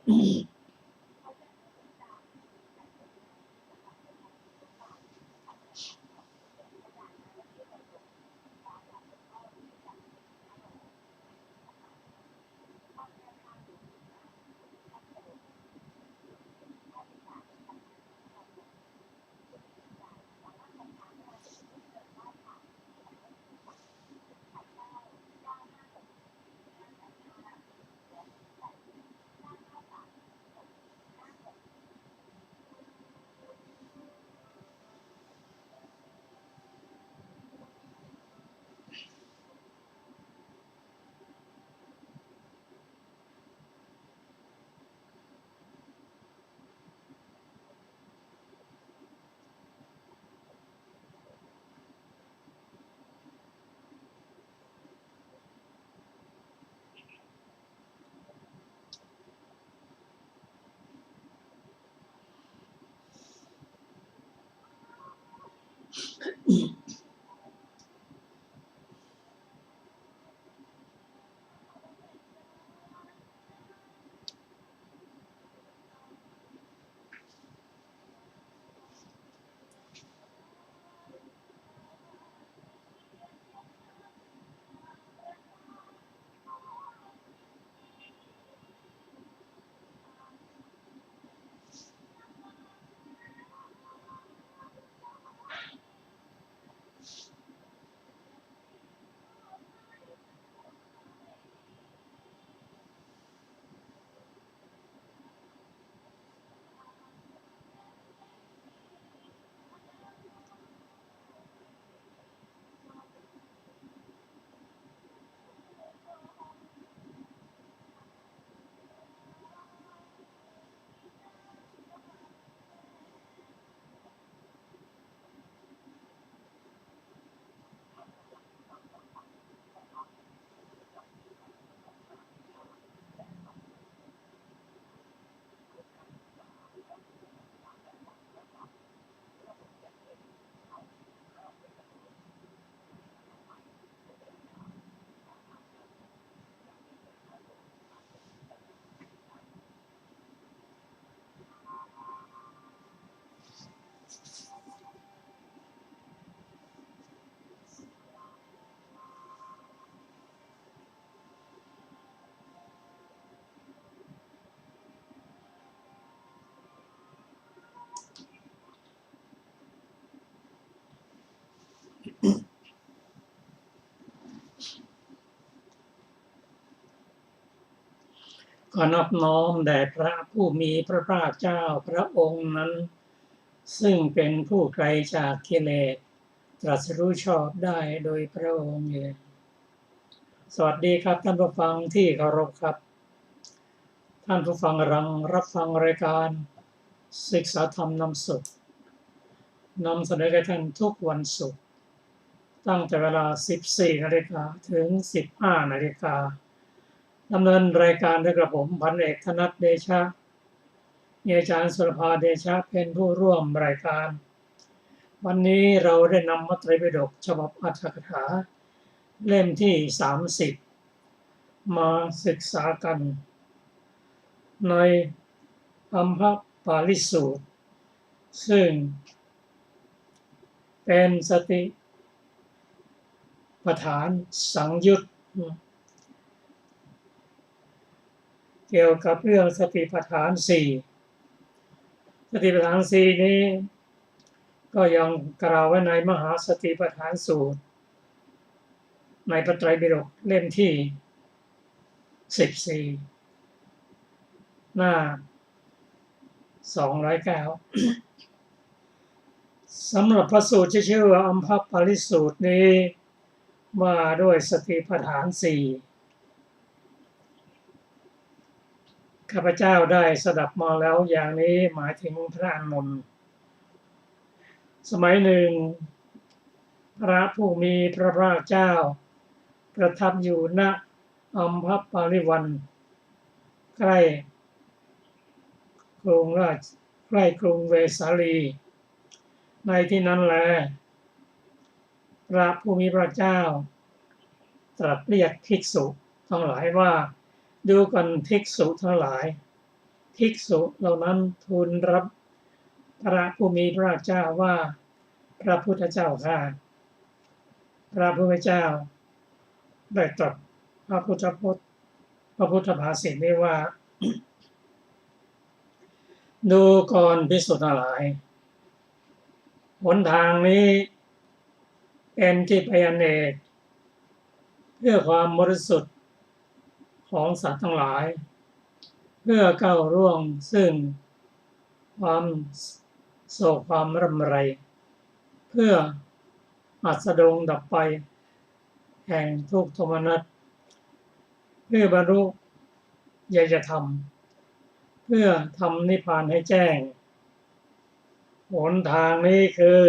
ขอนอบน้อมแด่พระผู้มีพระภาคเจ้าพระองค์นั้นซึ่งเป็นผู้ไกลจากกิเลสตรัสรู้ชอบได้โดยพระองค์เองสวัสดีครับท่านผู้ฟังที่เคารพครับท่านผู้ฟังกำลังรับฟังรายการศึกษาธรรมนำสุขนำเสนอแก่ท่านทุกวันศุกร์ตั้งแต่เวลา 14 นาฬิกาถึง 15 นาฬิกาดำเนินรายการโดยกระผมพันเอกธนัทเดชะมีอาจารย์สุรภาเดชะเป็นผู้ร่วมรายการวันนี้เราได้นำมัตไตรปิฎกฉบับอรรถกถาเล่มที่ 30 มาศึกษากันในอัมภปาลิสูตรซึ่งเป็นสติปัฏฐานสังยุตเกี่ยวกับเรื่องสติปัฏฐาน4สติปัฏฐาน4นี้ก็ยังกล่าวไว้ในมหาสติปัฏฐานสูตรในพระไตรปิฎกเล่มที่ 14 หน้า 209 สำหรับพระสูตรที่ชื่อว่าอัมภปาลิสูตรนี้ว่าด้วยสติปัฏฐาน 4ข้าพเจ้าได้สดับมาแล้วอย่างนี้หมายถึงพระอานนท์สมัยหนึ่งพระผู้มีพระภาคเจ้าประทับอยู่ณอัมภปาลิวันใกล้กรุงเวสาลีในที่นั้นแลพระผู้มีพระเจ้าตรัสเรียกภิกษุทั้งหลายว่าดูก่อนภิกษุทั้งหลาย ภิกษุเหล่านั้นทูลรับพระผู้มีพระภาคเจ้าว่าพระพุทธเจ้าข้าพระพุทธเจ้าได้ตรัสพระพุทธพจน์พระพุทธภาษิตนี้ว่า ดูก่อนภิกษุทั้งหลายหนทางนี้เป็นที่ไปอเนกเพื่อความบริสุทธิ์ของสัตว์ทั้งหลายเพื่อก้าวล่วงซึ่งความโศกความร่ำไรเพื่ออัสดงดับไปแห่งทุกข์โทมนัสเพื่อบรรลุญาณธรรมเพื่อทำนิพพานให้แจ้งหนทางนี้คือ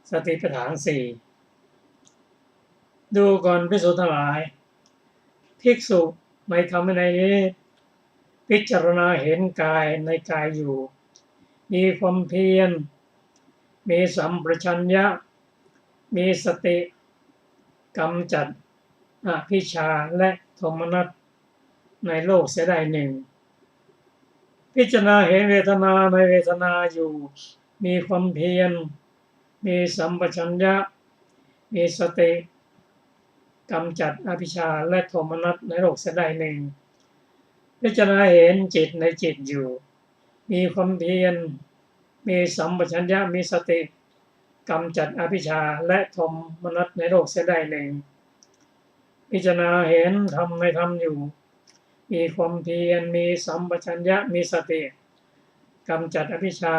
สติปัฏฐานสี่ดูก่อนภิกษุทั้งหลายภิกษุในธรรมในนี้พิจารณาเห็นกายในกายอยู่มีความเพียรมีสัมปชัญญะมีสติกำจัดอภิชฌาและโทมนัสในโลกเสียได้หนึ่งพิจารณาเห็นเวทนาในเวทนาอยู่มีความเพียรมีสัมปชัญญะมีสติกำจัดอภิชฌาและโทมนัสในโลกเสียได้หนึ่งพิจารณาเห็นจิตในจิตอยู่มีความเพียรมีสัมปชัญญะมีสติกำจัดอภิชฌาและโทมนัสในโลกเสียได้หนึ่งพิจารณาเห็นธรรมในธรรมอยู่มีความเพียรมีสัมปชัญญะมีสติกำจัดอภิชฌา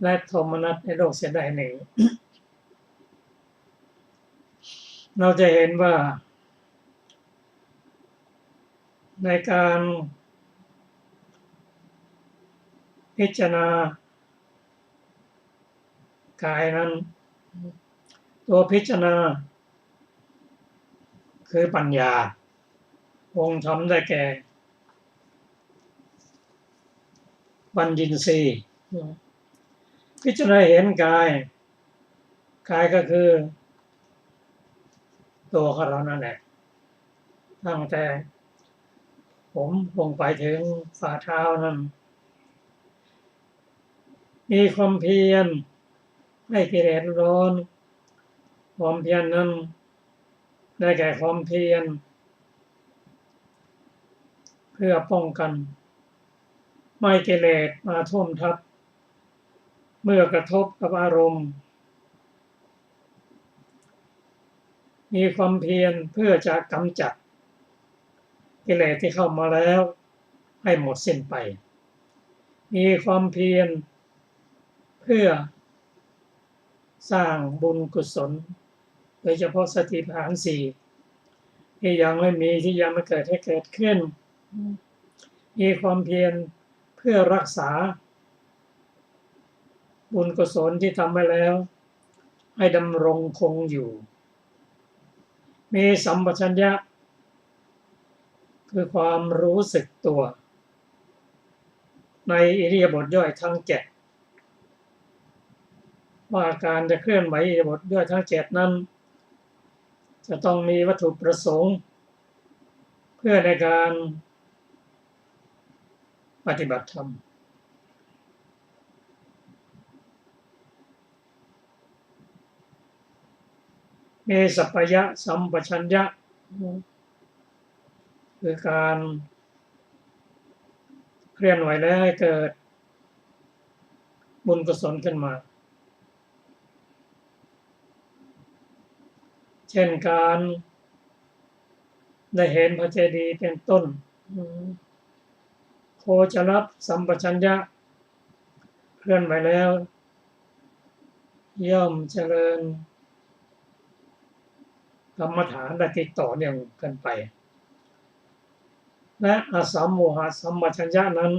และโทมนัสในโลกเสียได้หนึ่ง เราจะเห็นว่าในการพิจารณากายนั้นตัวพิจารณาคือปัญญาองค์ธรรมได้แก่ปัญญินทรีย์พิจารณาเห็นกายก็คือตัวของเรานั่นแหละตั้งแต่ผมลงไปถึงฝ่าเท้านั้นมีความเพียรให้กิเลสร้อนความเพียรนั้นได้แก่ความเพียรเพื่อป้องกันไม่ให้กิเลสมาท่วมทับเมื่อกระทบกับอารมณ์มีความเพียรเพื่อจะกำจัดกิเลสที่เข้ามาแล้วให้หมดสิ้นไปมีความเพียรเพื่อสร้างบุญกุศลโดยเฉพาะสติปัฏฐานสี่ที่ยังไม่มีที่ยังไม่เกิดให้เกิดขึ้นมีความเพียรเพื่อรักษาบุญกุศลที่ทำไปแล้วให้ดำรงคงอยู่มีสัมปชัญญะคือความรู้สึกตัวในอิริยาบถย่อยทั้งเจ็ดว่าการจะเคลื่อนไหวอิริยาบถย่อยทั้งเจ็ดนั้นจะต้องมีวัตถุประสงค์เพื่อในการปฏิบัติธรรมมีสัพพยะสัมปชัญญะคือการเคลื่อนไหวแล้วให้เกิดบุญกุศลขึ้นมาเช่นการได้เห็นพระเจดีย์เป็นต้นโคจรสัมปชัญญะเคลื่อนไหวแล้วย่อมเจริญกรรมฐานได้ติดต่อเนื่องกันไปและอสัมโมหะสัมปชัญญะนั้น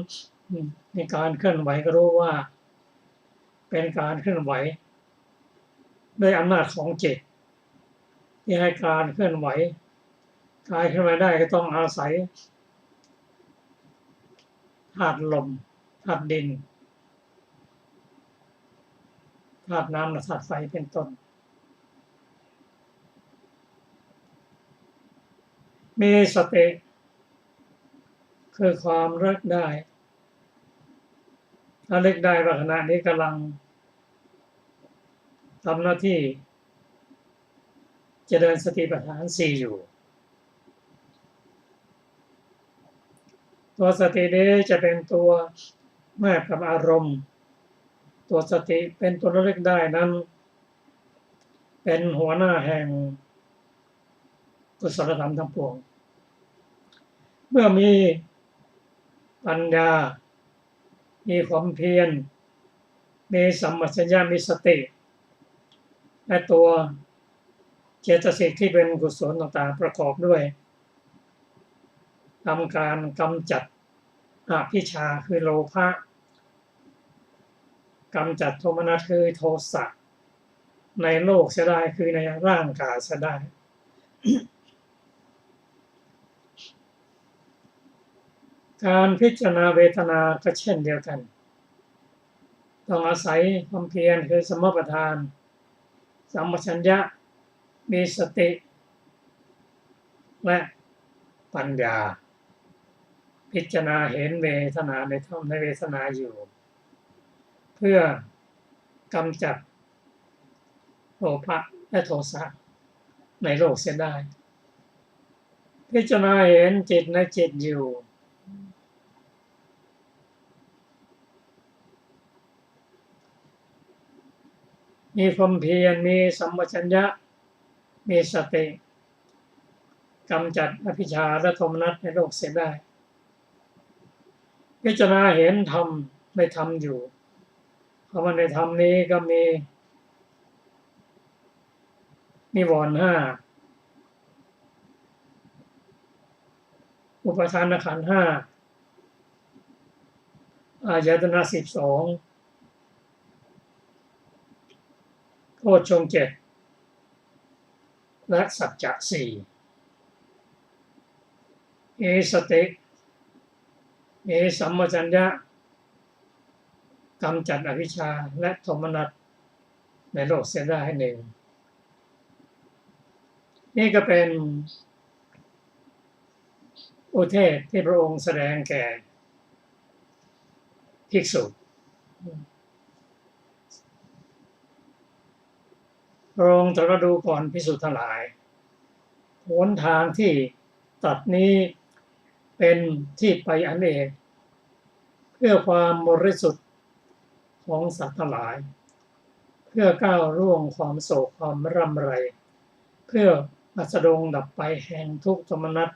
ในการเคลื่อนไหวก็รู้ว่าเป็นการเคลื่อนไหวด้วยอำนาจของจิตที่ให้การเคลื่อนไหวกายเคลื่อนไหวได้ก็ต้องอาศัยธาตุลมธาตุดินธาตุน้ำและธาตุไฟเป็นต้นมีสติ คือความเลิกได้ถ้าเลิกได้ว่าขณะนี้กำลังทำหน้าที่เจริญสติปัฏฐาน4อยู่ตัวสตินี้จะเป็นตัวแนบกับอารมณ์ตัวสติเป็นตัวระลึกได้นั้นเป็นหัวหน้าแห่งกุศลธรรมทั้งปวงเมื่อมีปัญญามีความเพียรมีสัมปชัญญะมีสติและตัวเจตสิกที่เป็นกุศลต่างๆประกอบด้วยทำการกำจัดอภิชฌาคือโลภะกำจัดโทมนัสคือโทสะในโลกเสียได้คือในร่างกายเสียได้ การพิจารณาเวทนาก็เช่นเดียวกันต้องอาศัยความเพียรคือสมปทานสัมปชัญญะมีสติและปัญญาพิจารณาเห็นเวทนาในธรรมในเวทนาอยู่เพื่อกำจัดโลภะและโทสะในโลกเสียได้พิจารณาเห็นจิตในจิตอยู่มีความเพียรมีสัมปชัญญะมีสติกำจัดอภิชฌาและโทมนัสในโลกเสียได้พิจารณาเห็นธรรมในธรรมอยู่เพราะว่าในธรรมนี้ก็มีนิวรณ์5อุปาทานขันธ์5อายตนะ12โพชฌงค์7และสัจจะ4มีสติมีสัมปชัญญะกำจัดอวิชชาและโทมนัสในโลกเสียได้หนึ่งนี่ก็เป็นอุเทศที่พระองค์แสดงแก่ภิกษุพระองค์ตรัสดูก่อนภิกษุทั้งหลายหนทางที่ตัดนี้เป็นที่ไปอันเอกเพื่อความบริสุทธิ์ของสัตว์ทั้งหลายเพื่อก้าวล่วงความโศกความร่ำไรเพื่ออัสดงดับไปแห่งทุกข์โทมนัส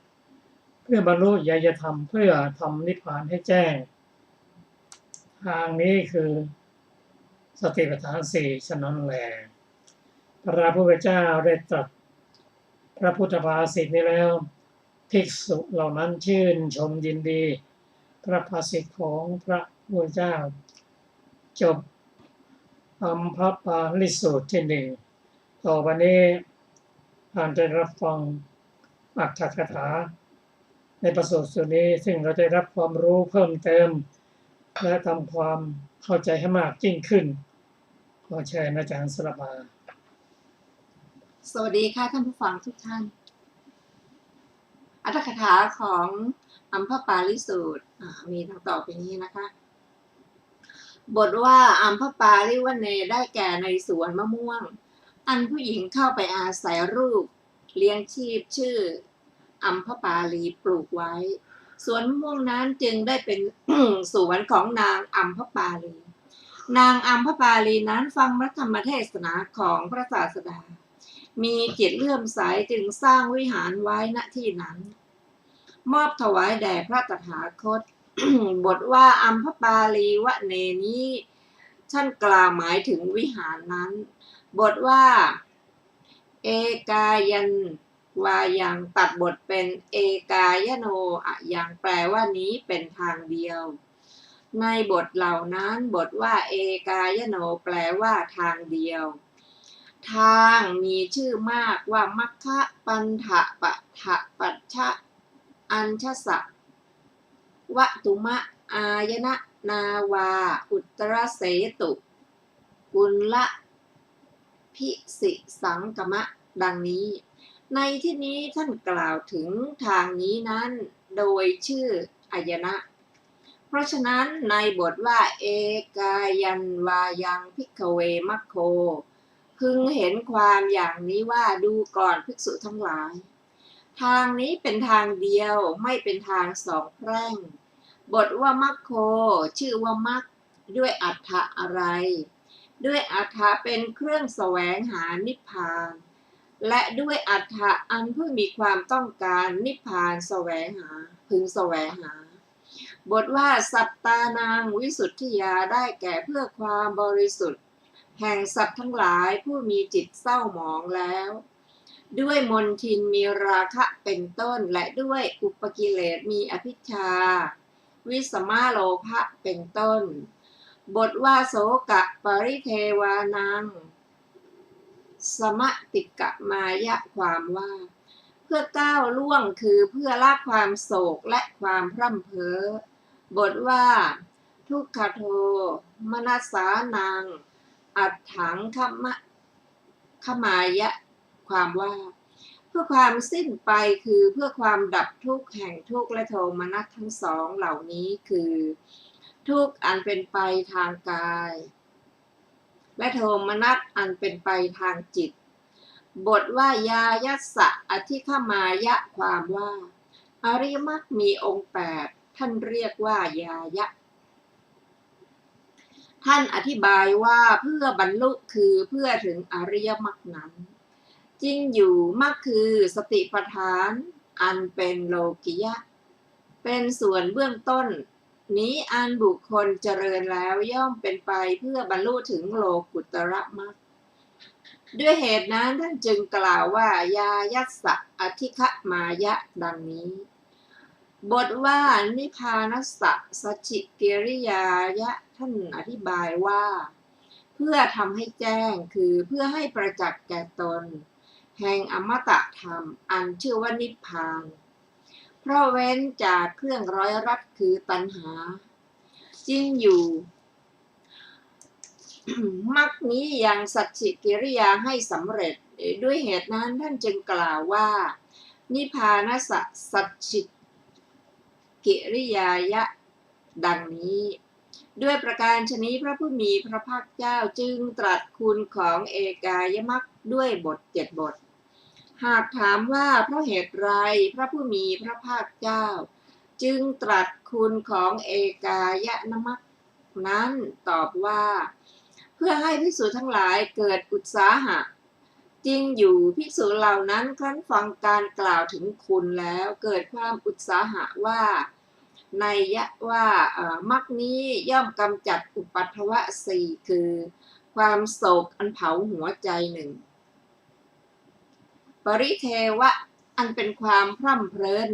เพื่อบรรลุญาณธรรมเพื่อทำนิพพานให้แจ้งทางนี้คือสติปัฏฐาน4ฉะนั้นแลพระพุทธเจ้าได้ตรัสพระพุทธภาษิตนี้แล้วภิกษุเหล่านั้นชื่นชมยินดีพระภาษิตของพระพุทธเจ้าจบอัมภปาลิสูตรที่1ต่อไปนี้ท่านจะรับฟังอรรถกถาในประสูตรส่วนนี้ซึ่งเราจะรับความรู้เพิ่มเติมและทำความเข้าใจให้มากยิ่งขึ้นขอเชิญอาจารย์สรบาสวัสดีค่ะท่านผู้ฟังทุกท่านอรรถกถาของอัมพปาลิสูตรมีดังต่อไปนี้นะคะบทว่าอัมพปาลิวเนได้แก่ในสวนมะม่วงอันผู้หญิงเข้าไปอาศัยรูปเลี้ยงชีพชื่ออัมพปาลีปลูกไว้สวนมะม่วงนั้นจึงได้เป็น สวนของนางอัมพปาลีนางอัมพปาลีนั้นฟังพระธรรมเทศนาของพระศาสดามีจิตเลื่อมใสจึงสร้างวิหารไว้ณที่นั้นมอบถวายแด่พระตถาคต บทว่าอัมพปาลีวเนนี้ท่านกล่าวหมายถึงวิหารนั้นบทว่าเอกายันวายังตัดบทเป็นเอกายโนอะยังแปลว่านี้เป็นทางเดียวในบทเหล่านั้นบทว่าเอกายโนแปลว่าทางเดียวทางมีชื่อมากว่ามัคคะปันถะปะทะปัชชะอัญชสะวตุมะอายนะนาวาอุตรเสตุกุลละพิสิสังกมะดังนี้ในที่นี้ท่านกล่าวถึงทางนี้นั้นโดยชื่อ อายนะเพราะฉะนั้นในบทว่าเอกายันวายังภิกขเวมัคโคพึงเห็นความอย่างนี้ว่าดูก่อนภิกษุทั้งหลายทางนี้เป็นทางเดียวไม่เป็นทางสองแพร่งบทว่ามัคโคชื่อว่ามัคด้วยอัฏฐะอะไรด้วยอัฏฐะเป็นเครื่องแสวงหานิพพานและด้วยอัฏฐะอันเพื่อมีความต้องการนิพพานแสวงหาพึงแสวงหาบทว่าสัตตานังวิสุทธิยาได้แก่เพื่อความบริสุทธิ์แห่งสัตว์ทั้งหลายผู้มีจิตเศร้าหมองแล้วด้วยมนทินมีราคะเป็นต้นและด้วยอุปกิเลสมีอภิชฌาวิสมาโลภะเป็นต้นบทว่าโสกะปริเทวานังสมติกะมายะความว่าเพื่อก้าวล่วงคือเพื่อละความโศกและความพร่ำเพ้อบทว่าทุกขโทมนัสสานังอัฏฐังขมายะความว่าเพื่อความสิ้นไปคือเพื่อความดับทุกข์แห่งทุกข์และโทมนัสทั้งสองเหล่านี้คือทุกข์อันเป็นไปทางกายและโทมนัสอันเป็นไปทางจิตบทว่ายายัสสะอธิคมายะความว่าอริยมรรคมีองค์8ท่านเรียกว่ายายะท่านอธิบายว่าเพื่อบรรลุคือเพื่อถึงอริยมรรคนั้นจริงอยู่มรรคคือสติปัฏฐานอันเป็นโลกิยะเป็นส่วนเบื้องต้นนี้อันบุคคลเจริญแล้วย่อมเป็นไปเพื่อบรรลุถึงโลกุตระมรรคด้วยเหตุนั้นท่านจึงกล่าวว่ายายัสสะอธิคมายะดังนี้บทว่านิพพานัสสะสัจฉิกิริยายะท่านอธิบายว่าเพื่อทำให้แจ้งคือเพื่อให้ประจักษ์แก่ตนแห่งอมตะธรรมอันชื่อว่านิพพานเพราะเว้นจากเครื่องร้อยรัดคือตัณหาจริงอยู่มรรคนี้ยังสัจฉิกิริยาให้สำเร็จด้วยเหตุนั้นท่านจึงกล่าวว่านิพพานัสสะสัจฉิกิริยายะดังนี้ด้วยประการฉนี้พระผู้มีพระภาคเจ้าจึงตรัสคุณของเอกายมรรคด้วยบท7 บทหากถามว่าเพราะเหตุไรพระผู้มีพระภาคเจ้าจึงตรัสคุณของเอกายมรรคนั้นตอบว่าเพื่อให้ภิกษุทั้งหลายเกิดอุตสาหะจริงอยู่ภิกษุเหล่านั้นครั้นฟังการกล่าวถึงคุณแล้วเกิดความอุตสาหะว่าในยะว่ามรรคนี้ย่อมกำจัดอุปัฏฐวะ4คือความโศกอันเผาหัวใจ1ปริเทวะอันเป็นความพร่ำเพร้อ1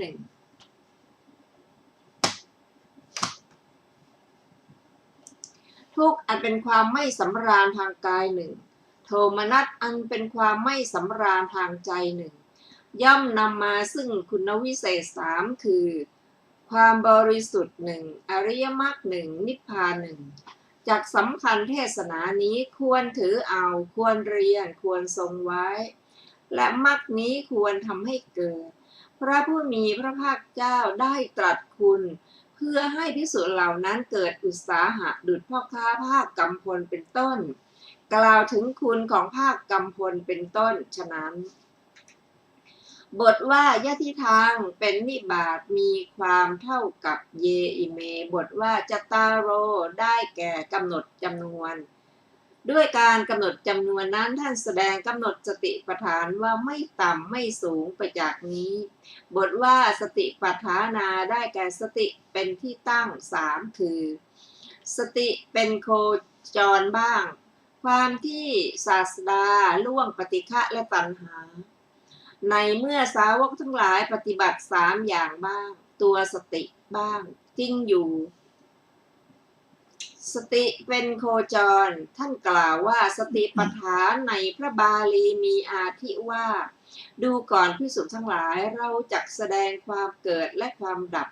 ทุกข์อันเป็นความไม่สำราญทางกาย1โทมนัสอันเป็นความไม่สำราญทางใจ1ย่อมนำมาซึ่งคุณวิเศษ3คือความบริสุทธิ์1อริยมรรค1นิพพาน1จากสำคัญเทศนานี้ควรถือเอาควรเรียนควรทรงไว้และมรรคนี้ควรทำให้เกิดพระผู้มีพระภาคเจ้าได้ตรัสคุณเพื่อให้ภิกษุเหล่านั้นเกิดอุตสาหะดุจพ่อค้าภาคกำพลเป็นต้นกล่าวถึงคุณของภาคกำพลเป็นต้นฉะนั้นบทว่ายะทิทางเป็นนิบาตมีความเท่ากับเยอิเมบทว่าจตารโรได้แก่กำหนดจำนวนด้วยการกำหนดจำนวนนั้นท่านแสดงกำหนดสติปัฏฐานว่าไม่ต่ำไม่สูงไปจากนี้บทว่าสติปัฏฐานาได้แก่สติเป็นที่ตั้ง3คือสติเป็นโคจรบ้างความที่ศาสดาล่วงปฏิฆะและตัณหาในเมื่อสาวกทั้งหลายปฏิบัติ3อย่างบ้างตัวสติบ้างจริงอยู่สติเป็นโคจรท่านกล่าวว่าสติปัฏฐานในพระบาลีมีอาทิว่าดูก่อนภิกษุทั้งหลายเราจักแสดงความเกิดและความดับ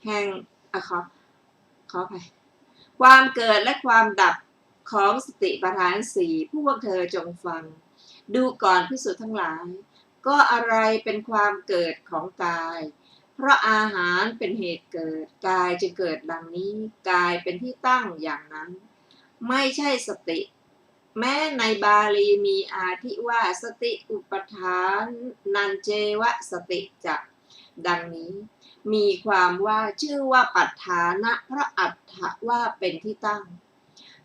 แห่งขออภัยความเกิดและความดับของสติปัฏฐาน4พวกเธอจงฟังดูก่อนภิกษุทั้งหลายก็อะไรเป็นความเกิดของกาย เพราะอาหารเป็นเหตุเกิดกายจึงเกิดดังนี้กายเป็นที่ตั้งอย่างนั้นไม่ใช่สติแม้ในบาลีมีอาทิว่าสติอุปทานนันเจวะสติจะดังนี้มีความว่าชื่อว่าปัฏฐานะเพราะอัตถะว่าเป็นที่ตั้ง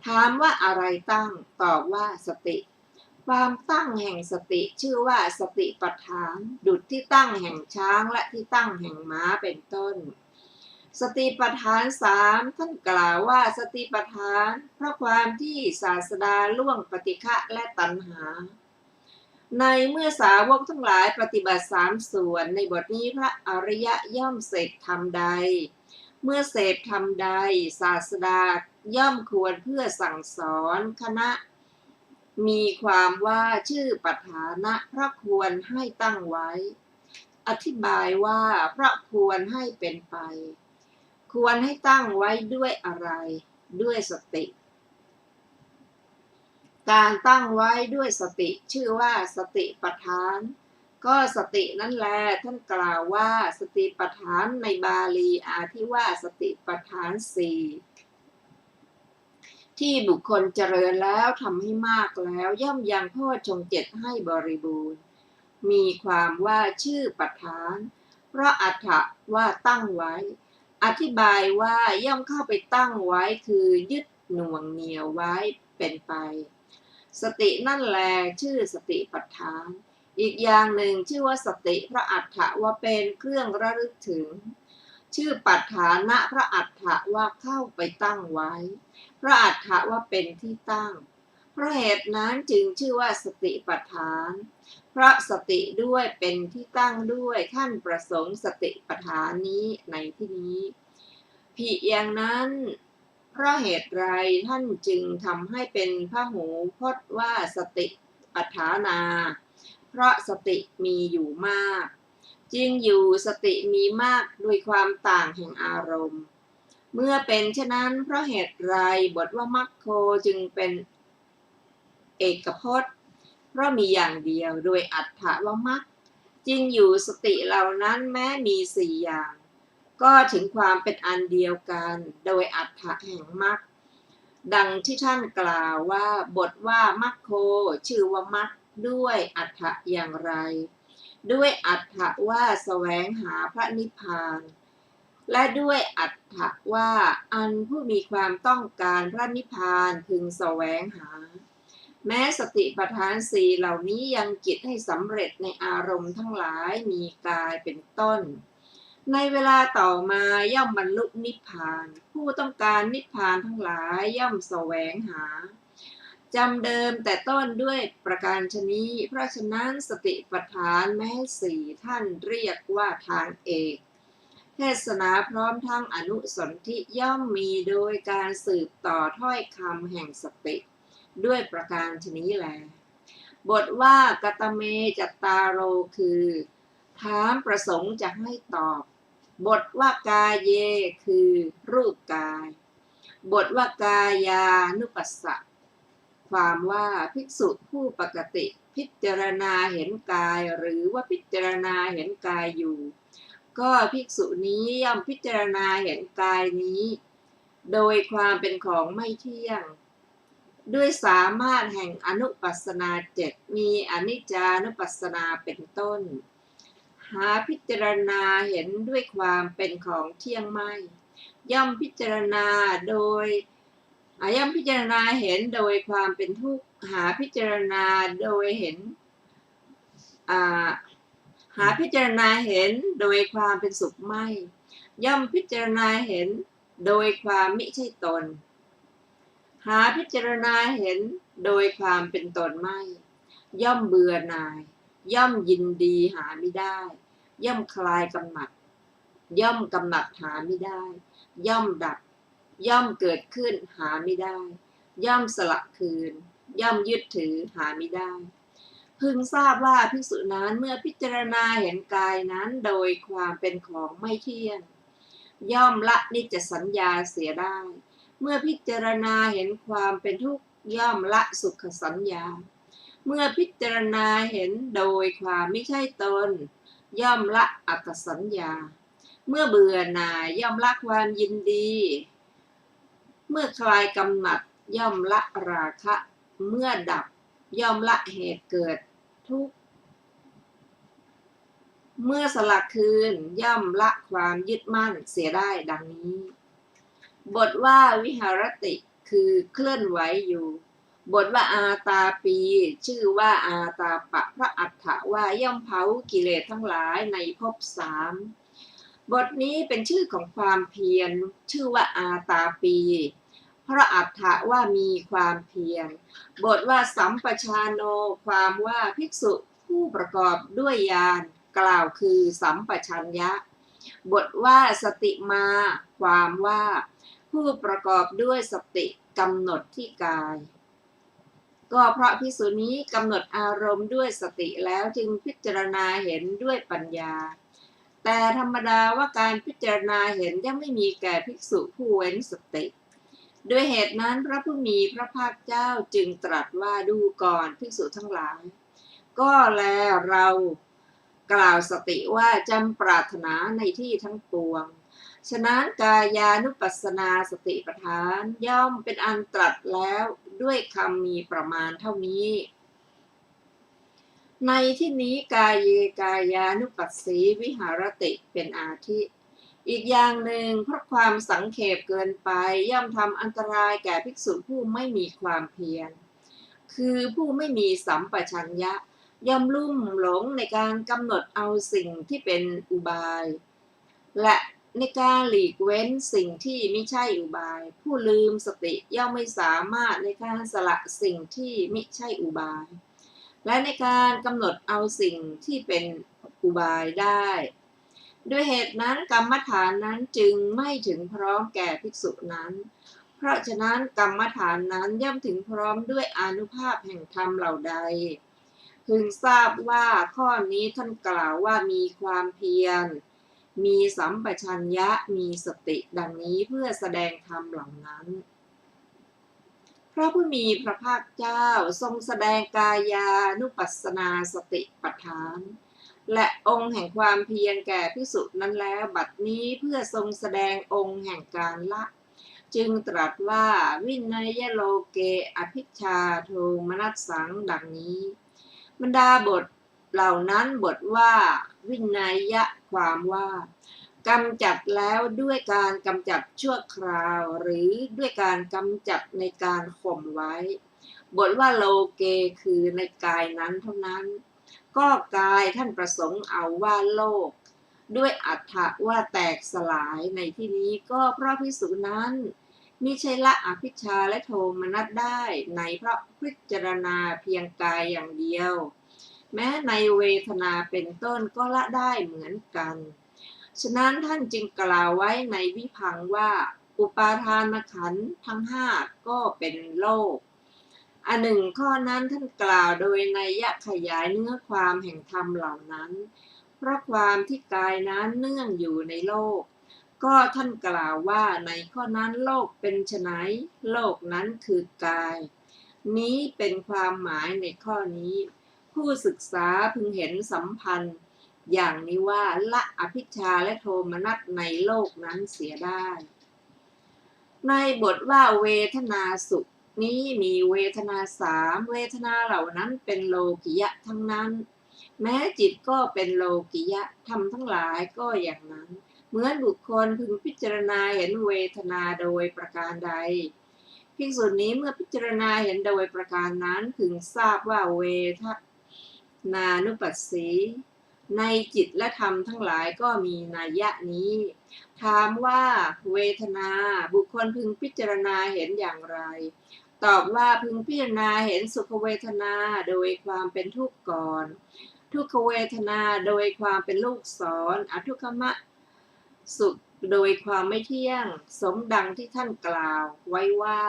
ถามว่าอะไรตั้งตอบว่าสติความตั้งแห่งสติชื่อว่าสติปัฏฐานดุจที่ตั้งแห่งช้างและที่ตั้งแห่งม้าเป็นต้นสติปัฏฐานสามท่านกล่าวว่าสติปัฏฐานเพราะความที่ศาสดาล่วงปฏิฆะและตัณหาในเมื่อสาวกทั้งหลายปฏิบัติสามส่วนในบทนี้พระอริยะย่อมเสพธรรมใดเมื่อเสพธรรมใดศาสดาย่อมควรเพื่อสั่งสอนคณะมีความว่าชื่อปัฏฐานะเพราะควรให้ตั้งไว้อธิบายว่าเพราะควรให้เป็นไปควรให้ตั้งไว้ด้วยอะไรด้วยสติการตั้งไว้ด้วยสติชื่อว่าสติปัฏฐานก็สตินั่นแลท่านกล่าวว่าสติปัฏฐานในบาลีอาทิว่าสติปัฏฐานสี่ที่บุคคลเจริญแล้วทำให้มากแล้วย่อมยังโพชฌงค์เจ็ดให้บริบูรณ์มีความว่าชื่อปัฏฐานเพราะอัฏฐะว่าตั้งไว้อธิบายว่าย่อมเข้าไปตั้งไว้คือยึดหน่วงเหนี่ยวไว้เป็นไปสตินั่นแลชื่อสติปัฏฐานอีกอย่างหนึ่งชื่อว่าสติพระอัฏฐะว่าเป็นเครื่องระลึกถึงชื่อปัฏฐานะพระอัฏฐะว่าเข้าไปตั้งไว้พระอัฏฐะว่าเป็นที่ตั้งเพราะเหตุนั้นจึงชื่อว่าสติปัฏฐานเพราะสติด้วยเป็นที่ตั้งด้วยท่านประสงค์สติปัฏฐานนี้ในที่นี้ผิอย่างนั้นเพราะเหตุไรท่านจึงทำให้เป็นพหูพจน์ว่าสติปัฏฐานาเพราะสติมีอยู่มากจริงอยู่สติมีมากด้วยความต่างแห่งอารมณ์เมื่อเป็นเช่นนั้นเพราะเหตุไรบทว่ามัคโคจึงเป็นเอกพจน์เพราะมีอย่างเดียวโดยอัฏฐะว่ามัคจริงอยู่สติเหล่านั้นแม้มีสี่อย่างก็ถึงความเป็นอันเดียวกันโดยอัฏฐะแห่งมรรคดังที่ท่านกล่าวว่าบทว่ามัคโคชื่อว่ามรรคด้วยอัฏฐะอย่างไรด้วยอัฏฐะว่าแสวงหาพระนิพพานและด้วยอัฏฐะว่าอันผู้มีความต้องการพระนิพพานพึงแสวงหาแม้สติปัฏฐานสี่เหล่านี้ยังจิตให้สำเร็จในอารมณ์ทั้งหลายมีกายเป็นต้นในเวลาต่อมาย่อมบรรลุนิพพานผู้ต้องการนิพพานทั้งหลายย่อมแสวงหาจำเดิมแต่ต้นด้วยประการชนี้เพราะฉะนั้นสติปัฏฐานแม้สี่ท่านเรียกว่าทางเอกเทศนาพร้อมทั้งอนุสนธิย่อมมีโดยการสืบต่อถ้อยคำแห่งสติด้วยประการชนี้แลบทว่ากตเมจัตตาโรคือถามประสงค์จะให้ตอบบทว่ากายเยคือรูปกายบทว่ากายานุปัสสะความว่าภิกษุผู้ปกติพิจารณาเห็นกายหรือว่าพิจารณาเห็นกายอยู่ก็ภิกษุนี้ย่อมพิจารณาเห็นกายนี้โดยความเป็นของไม่เที่ยงด้วยสามารถแห่งอนุปัสสนาเจ็ดมีอนิจจานุปัสสนาเป็นต้นหาพิจารณาเห็นด้วยความเป็นของเที่ยงไม่ย่อมพิจารณาเห็นโดยความเป็นทุกข์หาพิจารณาโดยเห็นหาพิจารณาเห็นโดยความเป็นสุขไม่ย่อมพิจารณาเห็นโดยความมิใช่ตนหาพิจารณาเห็นโดยความเป็นตนไม่ย่อมเบื่อหน่ายย่อมยินดีหาไม่ได้ย่อมคลายกำหนัดย่อมกำหนัดหาไม่ได้ย่อมดับย่อมเกิดขึ้นหาไม่ได้ย่อมสละคืนย่อมยึดถือหาไม่ได้พึงทราบว่าภิกษุนั้นเมื่อพิจารณาเห็นกายนั้นโดยความเป็นของไม่เที่ยงย่อมละนิจจสัญญาเสียได้เมื่อพิจารณาเห็นความเป็นทุกข์ย่อมละสุขสัญญาเมื่อพิจารณาเห็นโดยความไม่ใช่ตนย่อมละอัตตสัญญา เมื่อเบื่อหน่ายย่อมละความยินดีเมื่อคลายกำหนัดย่อมละราคะเมื่อดับย่อมละเหตุเกิดทุกข์เมื่อสละคืนย่อมละความยึดมั่นเสียได้ดังนี้บทว่าวิหารติคือเคลื่อนไหวอยู่บทว่าอาตาปีชื่อว่าอาตาปะพระอัฏฐว่าย่อมเผากิเลสทั้งหลายในภพสามบทนี้เป็นชื่อของความเพียรชื่อว่าอาตาปีพระอัฏฐว่ามีความเพียรบทว่าสัมปชาโนความว่าภิกษุผู้ประกอบด้วยญาณกล่าวคือสัมปชัญญะบทว่าสติมาความว่าผู้ประกอบด้วยสติกำหนดที่กายก็เพราะภิกษุนี้กำหนดอารมณ์ด้วยสติแล้วจึงพิจารณาเห็นด้วยปัญญาแต่ธรรมดาว่าการพิจารณาเห็นยังไม่มีแก่ภิกษุผู้เว้นสติด้วยเหตุนั้นพระผู้มีพระภาคเจ้าจึงตรัสว่าดูก่อนภิกษุทั้งหลายก็แลเรากล่าวสติว่าจำปรารถนาในที่ทั้งปวงฉะนั้นกายานุปัสสนาสติปัฏฐานย่อมเป็นอันตรัสแล้วด้วยคำมีประมาณเท่านี้ในที่นี้กายเยกายานุปัสสีวิหารติเป็นอาทิอีกอย่างหนึ่งเพราะความสังเขปเกินไปย่อมทำอันตรายแก่ภิกษุผู้ไม่มีความเพียรคือผู้ไม่มีสัมปชัญญะย่อมลุ่มหลงในการกำหนดเอาสิ่งที่เป็นอุบายและในการหลีกเว้นสิ่งที่ไม่ใช่อุบายผู้ลืมสติย่อมไม่สามารถในการสละสิ่งที่ไม่ใช่อุบายและในการกำหนดเอาสิ่งที่เป็นอุบายได้ด้วยเหตุนั้นกรรมฐานนั้นจึงไม่ถึงพร้อมแก่ภิกษุนั้นเพราะฉะนั้นกรรมฐานนั้นย่อมถึงพร้อมด้วยอานุภาพแห่งธรรมเหล่าใดพึงทราบว่าข้อนี้ท่านกล่าวว่ามีความเพียรมีสัมปชัญญะมีสติดังนี้เพื่อแสดงธรรมเหล่านั้นพระผู้มีพระภาคเจ้าทรงแสดงกายานุปัสสนาสติปัฏฐานและองค์แห่งความเพียรแก่ภิกษุนั้นแล้วบัดนี้เพื่อทรงแสดงองค์แห่งการละจึงตรัสว่าวินัยโลเกอภิชฌาโทมนัสสังดังนี้บรรดาบทเหล่านั้นบทว่าวินัยยะความว่ากำจัดแล้วด้วยการกำจัดชั่วคราวหรือด้วยการกำจัดในการข่มไว้บทว่าโลเกคือในกายนั้นเท่านั้นก็กายท่านประสงค์เอาว่าโลกด้วยอรรถะว่าแตกสลายในที่นี้ก็เพราะภิกษุนั้นมิใช่ละอภิชฌาและโทมนัสได้ในเพราะพิจารณาเพียงกายอย่างเดียวแม้ในเวทนาเป็นต้นก็ละได้เหมือนกันฉะนั้นท่านจึงกล่าวไว้ในวิพังค์ว่าอุปาทานขันธ์ทั้งห้าก็เป็นโลกอันหนึ่งข้อนั้นท่านกล่าวโดยนัยยะขยายเนื้อความแห่งธรรมเหล่านั้นเพราะความที่กายนั้นเนื่องอยู่ในโลกก็ท่านกล่าวว่าในข้อนั้นโลกเป็นไฉนโลกนั้นคือกายนี้เป็นความหมายในข้อนี้ผู้ศึกษาพึงเห็นสัมพันธ์อย่างนี้ว่าละอภิชฌาและโทมนัสในโลกนั้นเสียได้ในบทว่าเวทนาสุขนี้มีเวทนาสามเวทนาเหล่านั้นเป็นโลกิยะทั้งนั้นแม้จิตก็เป็นโลกิยะธรรมทั้งหลายก็อย่างนั้นเหมือนบุคคลพึงพิจารณาเห็นเวทนาโดยประการใดภิกษุนี้เมื่อพิจารณาเห็นโดยประการนั้นพึงทราบว่าเวทนานุปัสสีในจิตและธรรมทั้งหลายก็มีนัยยะนี้ถามว่าเวทนาบุคคลพึงพิจารณาเห็นอย่างไรตอบว่าพึงพิจารณาเห็นสุขเวทนาโดยความเป็นทุกข์ก่อนทุกขเวทนาโดยความเป็นลูกศรอทุกขมะสุขโดยความไม่เที่ยงสมดังที่ท่านกล่าวไว้ว่า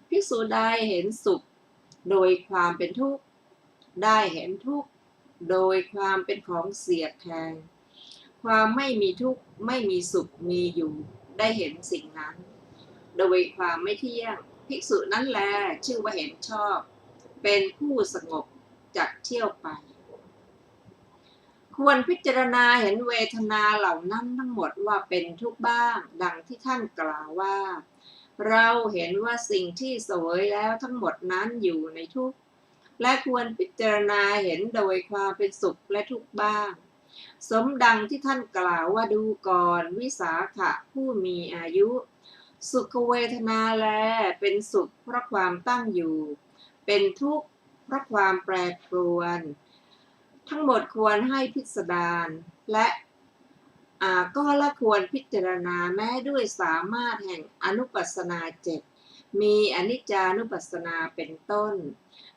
ภิกษุใดเห็นสุขโดยความเป็นทุกข์ได้เห็นทุกข์โดยความเป็นของเสียดแทงความไม่มีทุกข์ไม่มีสุขมีอยู่ได้เห็นสิ่งนั้นโดยความไม่เที่ยงภิกษุนั้นแลชื่อว่าเห็นชอบเป็นผู้สงบจากเที่ยวไป ควรพิจารณาเห็นเวทนาเหล่านั้นทั้งหมดว่าเป็นทุกข์บ้างดังที่ท่านกล่าวว่าเราเห็นว่าสิ่งที่เสวยแล้วทั้งหมดนั้นอยู่ในทุกข์และควรพิจารณาเห็นโดยความเป็นสุขและทุกข์บ้างสมดังที่ท่านกล่าวว่าดูก่อนวิสาขะผู้มีอายุสุขเวทนาแลเป็นสุขเพราะความตั้งอยู่เป็นทุกข์เพราะความแปรปรวนทั้งหมดควรให้พิสดารและก็ละควรพิจารณาแม้ด้วยสามารถแห่งอนุปัสสนาเจ็ดมีอนิจจานุปัสสนาเป็นต้น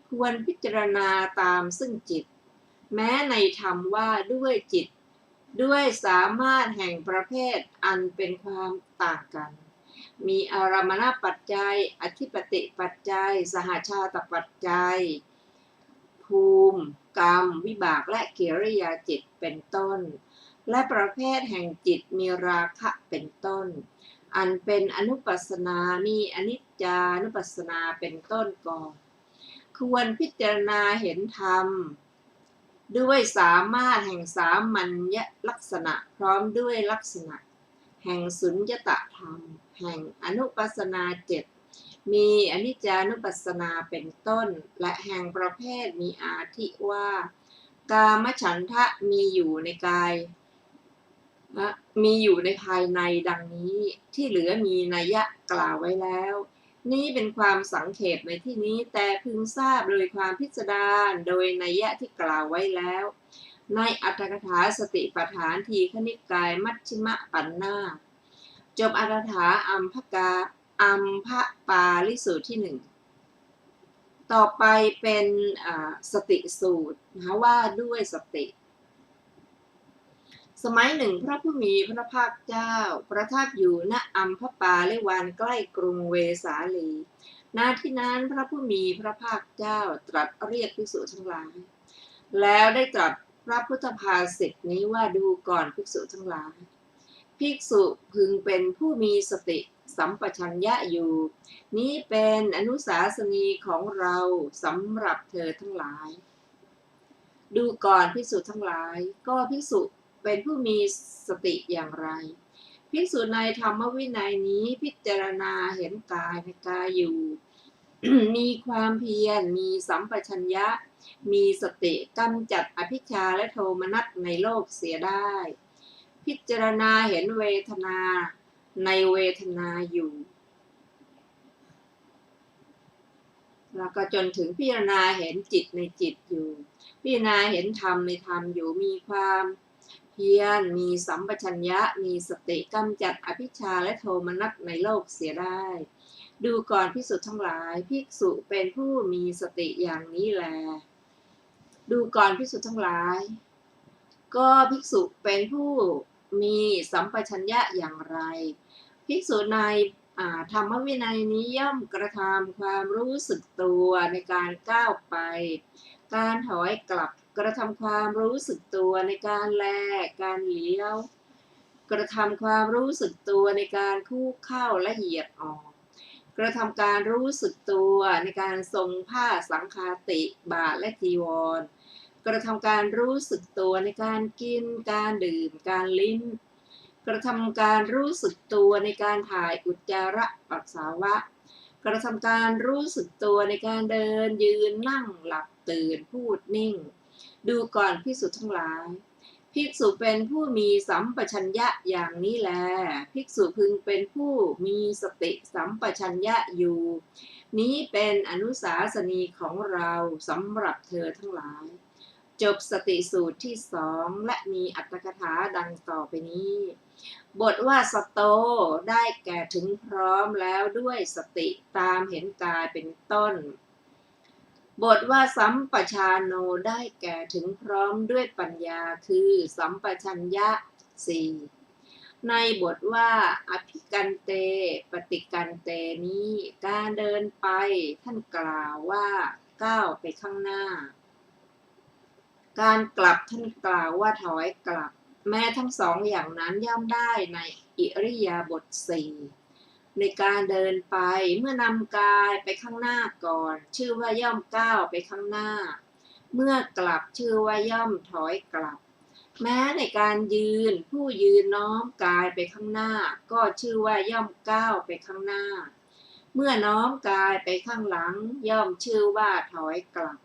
ควรพิจารณาตามซึ่งจิตแม้ในธรรมว่าด้วยจิตด้วยสามารถแห่งประเภทอันเป็นความต่างกันมีอารมณปัจจัยอธิปติปัจจัยสหชาตปัจจัยภูมิกรรมวิบากและกิริยาจิตเป็นต้นและประเภทแห่งจิตมีราคะเป็นต้นอันเป็นอนุปัสสนามีอนิจจานุปัสสนาเป็นต้นก่อนควรพิจารณาเห็นธรรมด้วยสามารถแห่งสามัญญลักษณะพร้อมด้วยลักษณะแห่งสุญญตธรรมแห่งอนุปัสสนาเจ็ดมีอนิจจานุปัสสนาเป็นต้นและแห่งประเภทมีอาทิว่ากามฉันทะมีอยู่ในกายมีอยู่ในภายในดังนี้ที่เหลือมีนัยยะกล่าวไว้แล้วนี่เป็นความสังเขปในที่นี้แต่พึงทราบโดยความพิสดารโดยนัยยะที่กล่าวไว้แล้วในอัตถกถาสติปัฏฐานทีฆนิกายมัชฌิมปัญนาคจบอัตถกถาอัมภปาลิสูตรที่หนึ่งต่อไปเป็นสติสูตรนะคะว่าด้วยสติสมัยหนึ่งพระผู้มีพระภาคเจ้าประทับอยู่ณอัมพปาลิวานใกล้กรุงเวสาลีณที่นั้นพระผู้มีพระภาคเจ้าตรัสเรียกภิกษุทั้งหลายแล้วได้ตรัสพระพุทธภาษิตนี้ว่าดูก่อนภิกษุทั้งหลายภิกษุพึงเป็นผู้มีสติสัมปชัญญะอยู่นี้เป็นอนุสาสนีของเราสำหรับเธอทั้งหลายดูก่อนภิกษุทั้งหลายก็ภิกษุเป็นผู้มีสติอย่างไรภิกษุในธรรมวินัยนี้พิจารณาเห็นกายในกายอยู่ มีความเพียรมีสัมปชัญญะมีสติกำจัดอภิชฌาและโทมนัสในโลกเสียได้พิจารณาเห็นเวทนาในเวทนาอยู่แล้วก็จนถึงพิจารณาเห็นจิตในจิตอยู่พิจารณาเห็นธรรมในธรรมอยู่มีความเพียรมีสัมปชัญญะมีสติกำจัดอภิชฌาและโทมนัสในโลกเสียได้ดูก่อนภิกษุทั้งหลายภิกษุเป็นผู้มีสติอย่างนี้แลดูก่อนภิกษุทั้งหลายก็ภิกษุเป็นผู้มีสัมปชัญญะอย่างไรภิกษุในธรรมวินัยนี้ย่อมกระทำความรู้สึกตัวในการก้าวไปการถอยกลับกระทำความรู้สึกตัวในการแลการเลี้ยวกระทำความรู้สึกตัวในการคู่เข้าและเหยียดออกกระทำการรู้สึกตัวในการทรงผ้าสังฆาติบาตรและจีวรกระทำการรู้สึกตัวในการกินการดื่มการลิ้มกระทำการรู้สึกตัวในการถ่ายอุจจาระปัสสาวะกระทำการรู้สึกตัวในการเดินยืนนั่งหลับตื่นพูดนิ่งดูก่อนภิกษุทั้งหลายภิกษุเป็นผู้มีสัมปชัญญะอย่างนี้แลภิกษุพึงเป็นผู้มีสติสัมปชัญญะอยู่นี้เป็นอนุสาสนีของเราสำหรับเธอทั้งหลายจบสติสูตรที่สองและมีอัตถกถาดังต่อไปนี้บทว่าสโตได้แก่ถึงพร้อมแล้วด้วยสติตามเห็นกายเป็นต้นบทว่าสัมปชานโนได้แก่ถึงพร้อมด้วยปัญญาคือสัมปชัญญะสี่ในบทว่าอภิกันเตปฏิกันเตนี้การเดินไปท่านกล่าวว่าก้าวไปข้างหน้าการกลับท่านกล่าวว่าถอยกลับแม้ทั้งสองอย่างนั้นย่อมได้ในอิริยาบถสี่ในการเดินไปเมื่อนำกายไปข้างหน้าก่อนชื่อว่าย่อมก้าวไปข้างหน้าเมื่อกลับชื่อว่าย่อมถอยกลับ แม้ในการยืนผู้ยืนน้อมกายไปข้างหน้าก็ชื่อว่าย่อมก้าวไปข้างหน้าเมื่อน้อมกายไปข้างหลังย่อมชื่อว่าถอยกลับ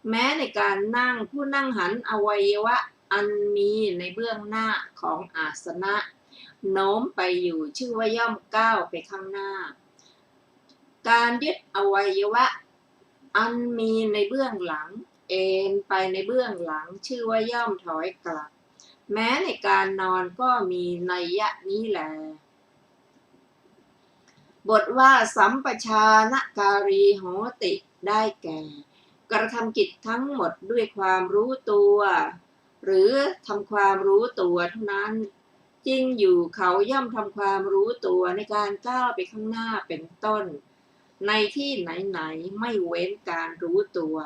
แม้ในการนั่งผู้นั่งหันอวัยวะอันมีในเบื้องหน้าของอาสนะโน้มไปอยู่ชื่อว่าย่อมก้าวไปข้างหน้าการยึดอวัยวะอันมีในเบื้องหลังเอ็นไปในเบื้องหลังชื่อว่าย่อมถอยกลับแม้ในการนอนก็มีนัยยะนี้แลบทว่าสัมปชานการีโหติได้แก่กระทำกิจทั้งหมดด้วยความรู้ตัวหรือทำความรู้ตัวเท่านั้นจริงอยู่เขาย่อมทำความรู้ตัวในการก้าวไปข้างหน้าเป็นต้นในที่ไหนๆไม่เว้นการรู้ตัว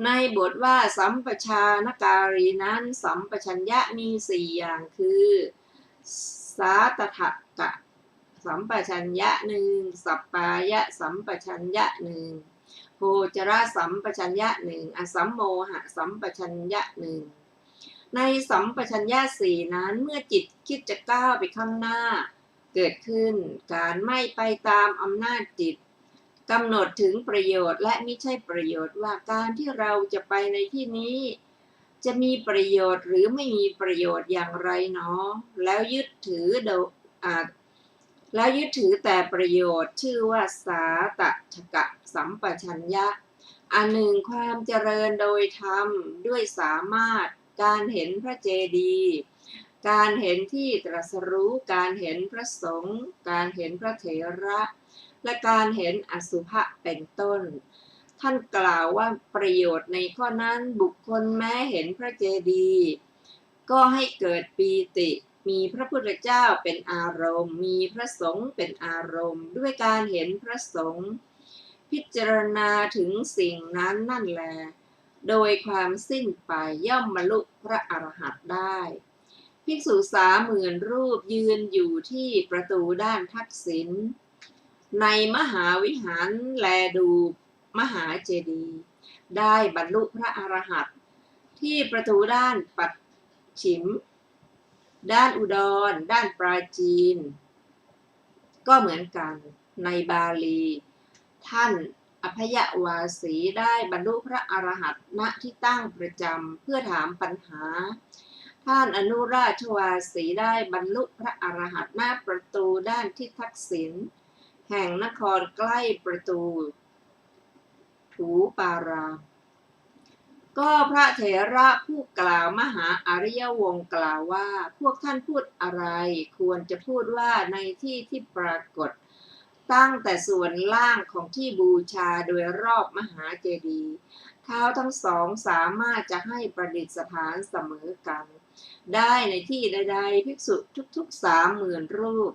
ในบทว่าสัมปชานการีนั้นสัมปชัญญะมี4อย่างคือสาตถกะสัมปชัญญะหนึ่งสัปปายะสัมปชัญญะหนึ่งโภจรสัมปชัญญะหนึ่งอสัมโมหะสัมปชัญญะหนึ่งในสัมปชัญญะ4นั้นเมื่อจิตคิดจะก้าวไปข้างหน้าเกิดขึ้นการไม่ไปตามอำนาจจิตกำหนดถึงประโยชน์และไม่ใช่ประโยชน์ว่าการที่เราจะไปในที่นี้จะมีประโยชน์หรือไม่มีประโยชน์อย่างไรเนาะแล้วยึดถือแต่ประโยชน์ชื่อว่าสาตถกะสัมปชัญญะอันหนึ่งความเจริญโดยธรรมด้วยสามารถการเห็นพระเจดีย์การเห็นที่ตรัสรู้การเห็นพระสงฆ์การเห็นพระเถระและการเห็นอสุภะเป็นต้นท่านกล่าวว่าประโยชน์ในข้อนั้นบุคคลแม้เห็นพระเจดีย์ก็ให้เกิดปีติมีพระพุทธเจ้าเป็นอารมณ์มีพระสงฆ์เป็นอารมณ์ด้วยการเห็นพระสงฆ์พิจารณาถึงสิ่งนั้นนั่นแลโดยความสิ้นไปย่อมบรรลุพระอรหันต์ได้ภิกษุ30,000 รูปยืนอยู่ที่ประตูด้านทักษิณในมหาวิหารแลดูมหาเจดีย์ได้บรรลุพระอรหันต์ที่ประตูด้านปัจฉิมด้านอุดรด้านปราจีนก็เหมือนกันในบาลีท่านอภยวาสีได้บรรลุพระอรหันต์ณที่ตั้งประจำเพื่อถามปัญหาท่านอนุราชวาสีได้บรรลุพระอรหันต์ณประตูด้านที่ทักษิณแห่งนครใกล้ประตูถูปารามก็พระเถระผู้กล่าวมหาอริยวงศ์กล่าวว่าพวกท่านพูดอะไรควรจะพูดว่าในที่ที่ปรากฏตั้งแต่ส่วนล่างของที่บูชาโดยรอบมหาเจดีย์เท้าทั้งสองสามารถจะให้ประดิษฐานเสมอกันได้ในที่ใดๆภิกษุทุกๆ30,000 รูป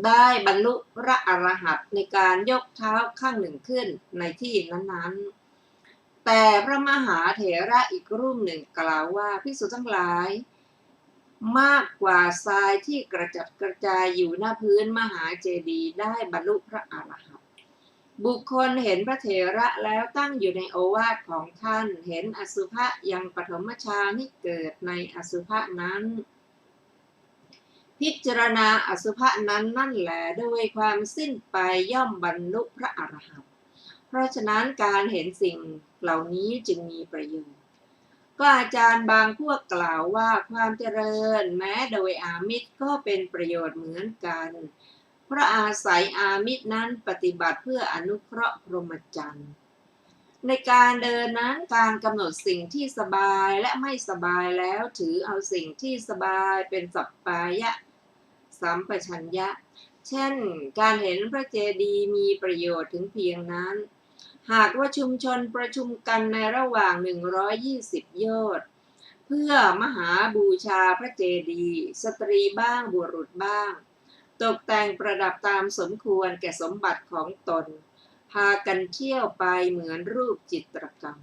ได้บรรลุพระอรหันต์ในการยกเท้าข้างหนึ่งขึ้นในที่นั้นๆแต่พระมหาเถระอีกรูปหนึ่งกล่าวว่าภิกษุทั้งหลายมากกว่าทรายที่กระจัดกระจายอยู่หน้าพื้นมหาเจดีย์ได้บรรลุพระอรหันต์บุคคลเห็นพระเถระแล้วตั้งอยู่ในโอวาทของท่านเห็นอสุภะยังปฐมฌานที่เกิดในอสุภะนั้นพิจารณาอสุภะนั้นนั่นแหละโดยความสิ้นไปย่อมบรรลุพระอรหันต์เพราะฉะนั้นการเห็นสิ่งเหล่านี้จึงมีประโยชน์ก็อาจารย์บางพวกกล่าวว่าความเจริญแม้โดยอามิตรก็เป็นประโยชน์เหมือนกันเพราะอาศัยอามิตรนั้นปฏิบัติเพื่ออนุเคราะห์พรหมจรรย์ในการเดินนั้นการกำหนดสิ่งที่สบายและไม่สบายแล้วถือเอาสิ่งที่สบายเป็นสัปปายะสัมปชัญญะเช่นการเห็นพระเจดีย์มีประโยชน์ถึงเพียงนั้นหากว่าชุมชนประชุมกันในระหว่าง120 โยชน์เพื่อมหาบูชาพระเจดีย์สตรีบ้างบุรุษบ้างตกแต่งประดับตามสมควรแก่สมบัติของตนพากันเที่ยวไปเหมือนรูปจิตรกรรม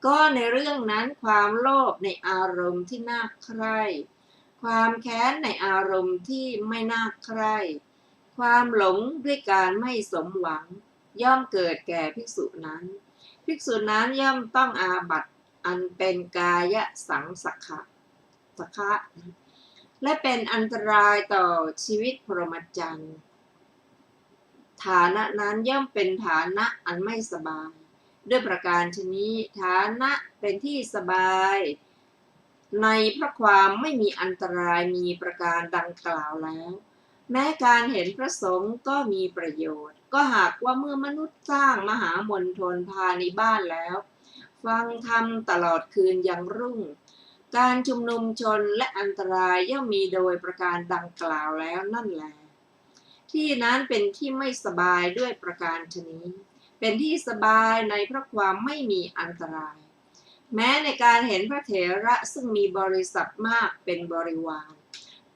ก็ในเรื่องนั้นความโลภในอารมณ์ที่น่าใคร่ความแค้นในอารมณ์ที่ไม่น่าใคร่ความหลงด้วยการไม่สมหวังย่อมเกิดแก่ภิกษุนั้นย่อมต้องอาบัติอ อันเป็นกายสังสักขะและเป็นอันตรายต่อชีวิตพรหมจรรย์ฐานะนั้นย่อมเป็นฐานะอันไม่สบายด้วยประการชนี้ฐานะเป็นที่สบายในพระความไม่มีอันตรายมีประการดังกล่าวแล้วแม้การเห็นพระสงฆ์ก็มีประโยชน์ก็หากว่าเมื่อมนุษย์สร้างมหามณฑลภายในบ้านแล้วฟังธรรมตลอดคืนยังรุ่งการชุมนุมชนและอันตรายย่อมมีโดยประการดังกล่าวแล้วนั่นแหละที่นั้นเป็นที่ไม่สบายด้วยประการชนี้เป็นที่สบายในพระความไม่มีอันตรายแม้ในการเห็นพระเถระซึ่งมีบริษัทมากเป็นบริวาร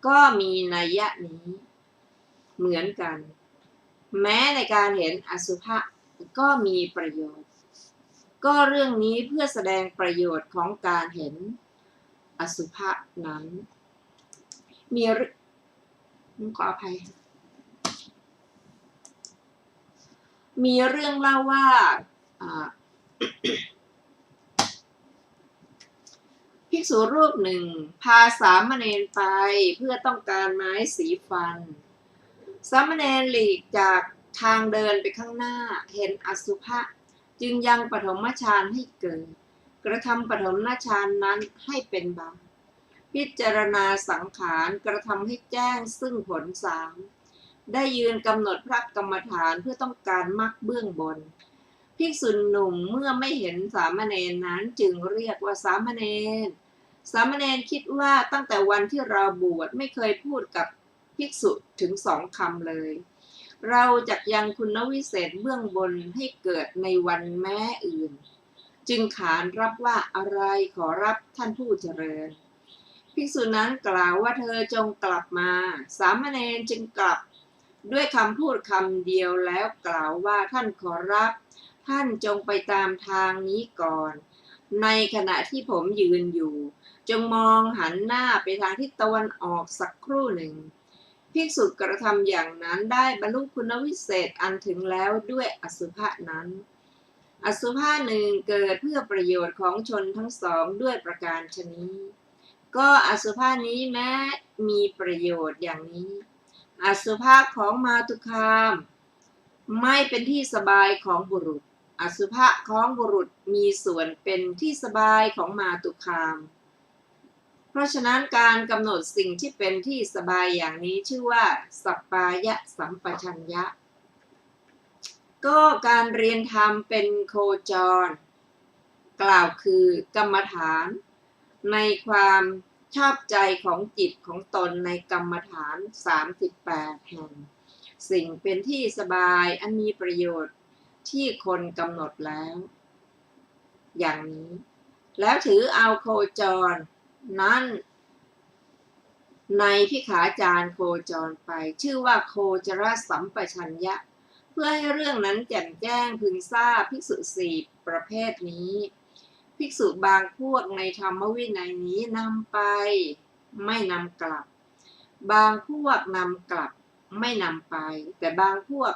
ก็มีนัยยะนี้เหมือนกันแม้ในการเห็นอสุภะก็มีประโยชน์ก็เรื่องนี้เพื่อแสดงประโยชน์ของการเห็นอสุภะนั้นขออภัยมีเรื่องเล่าว่าภิกษุรูปหนึ่งพาสามเณรไปเพื่อต้องการไม้สีฟันสามเณรหลีกจากทางเดินไปข้างหน้าเห็นอสุภะจึงยังปฐมฌานให้เกิดกระทำปฐมฌานนั้นให้เป็นบาปพิจารณาสังขารกระทำให้แจ้งซึ่งผลสามได้ยืนกำหนดพระกรรมฐานเพื่อต้องการมรรคเบื้องบนภิกษุหนุ่มเมื่อไม่เห็นสามเณรนั้นจึงเรียกว่าสามเณรคิดว่าตั้งแต่วันที่เราบวชไม่เคยพูดกับภิกษุถึง2 คำเลยเราจักยังคุณวิเศษเบื้องบนให้เกิดในวันแม้อื่นจึงขานรับว่าอะไรขอรับท่านผู้เจริญภิกษุนั้นกล่าวว่าเธอจงกลับมาสามเณรจึงกลับด้วยคำพูดคำเดียวแล้วกล่าวว่าท่านขอรับท่านจงไปตามทางนี้ก่อนในขณะที่ผมยืนอยู่จงมองหันหน้าไปทางทิศตะวันออกสักครู่หนึ่งภิกษุกระทำอย่างนั้นได้บรรลุคุณวิเศษอันถึงแล้วด้วยอสุภะนั้นอสุภะหนึ่งเกิดเพื่อประโยชน์ของชนทั้งสองด้วยประการชนี้ก็อสุภะนี้แม้มีประโยชน์อย่างนี้อสุภะของมาตุคามไม่เป็นที่สบายของบุรุษอสุภะของบุรุษมีส่วนเป็นที่สบายของมาตุคามเพราะฉะนั้นการกำหนดสิ่งที่เป็นที่สบายอย่างนี้ชื่อว่าสัปปายะสัมปชัญญะก็การเรียนธรรมเป็นโคจรกล่าวคือกรรมฐานในความชอบใจของจิตของตนในกรรมฐาน38แห่งสิ่งเป็นที่สบายอันมีประโยชน์ที่คนกำหนดแล้วอย่างนี้แล้วถือเอาโคจรนั้นในพิขาจารโคจรไปชื่อว่าโคจรสัมปชัญญะเพื่อให้เรื่องนั้นแจ่มแจ้งพึงทราบภิกษุ4ประเภทนี้ภิกษุบางพวกในธรรมวินัยนี้นำไปไม่นำกลับบางพวกนำกลับไม่นำไปแต่บางพวก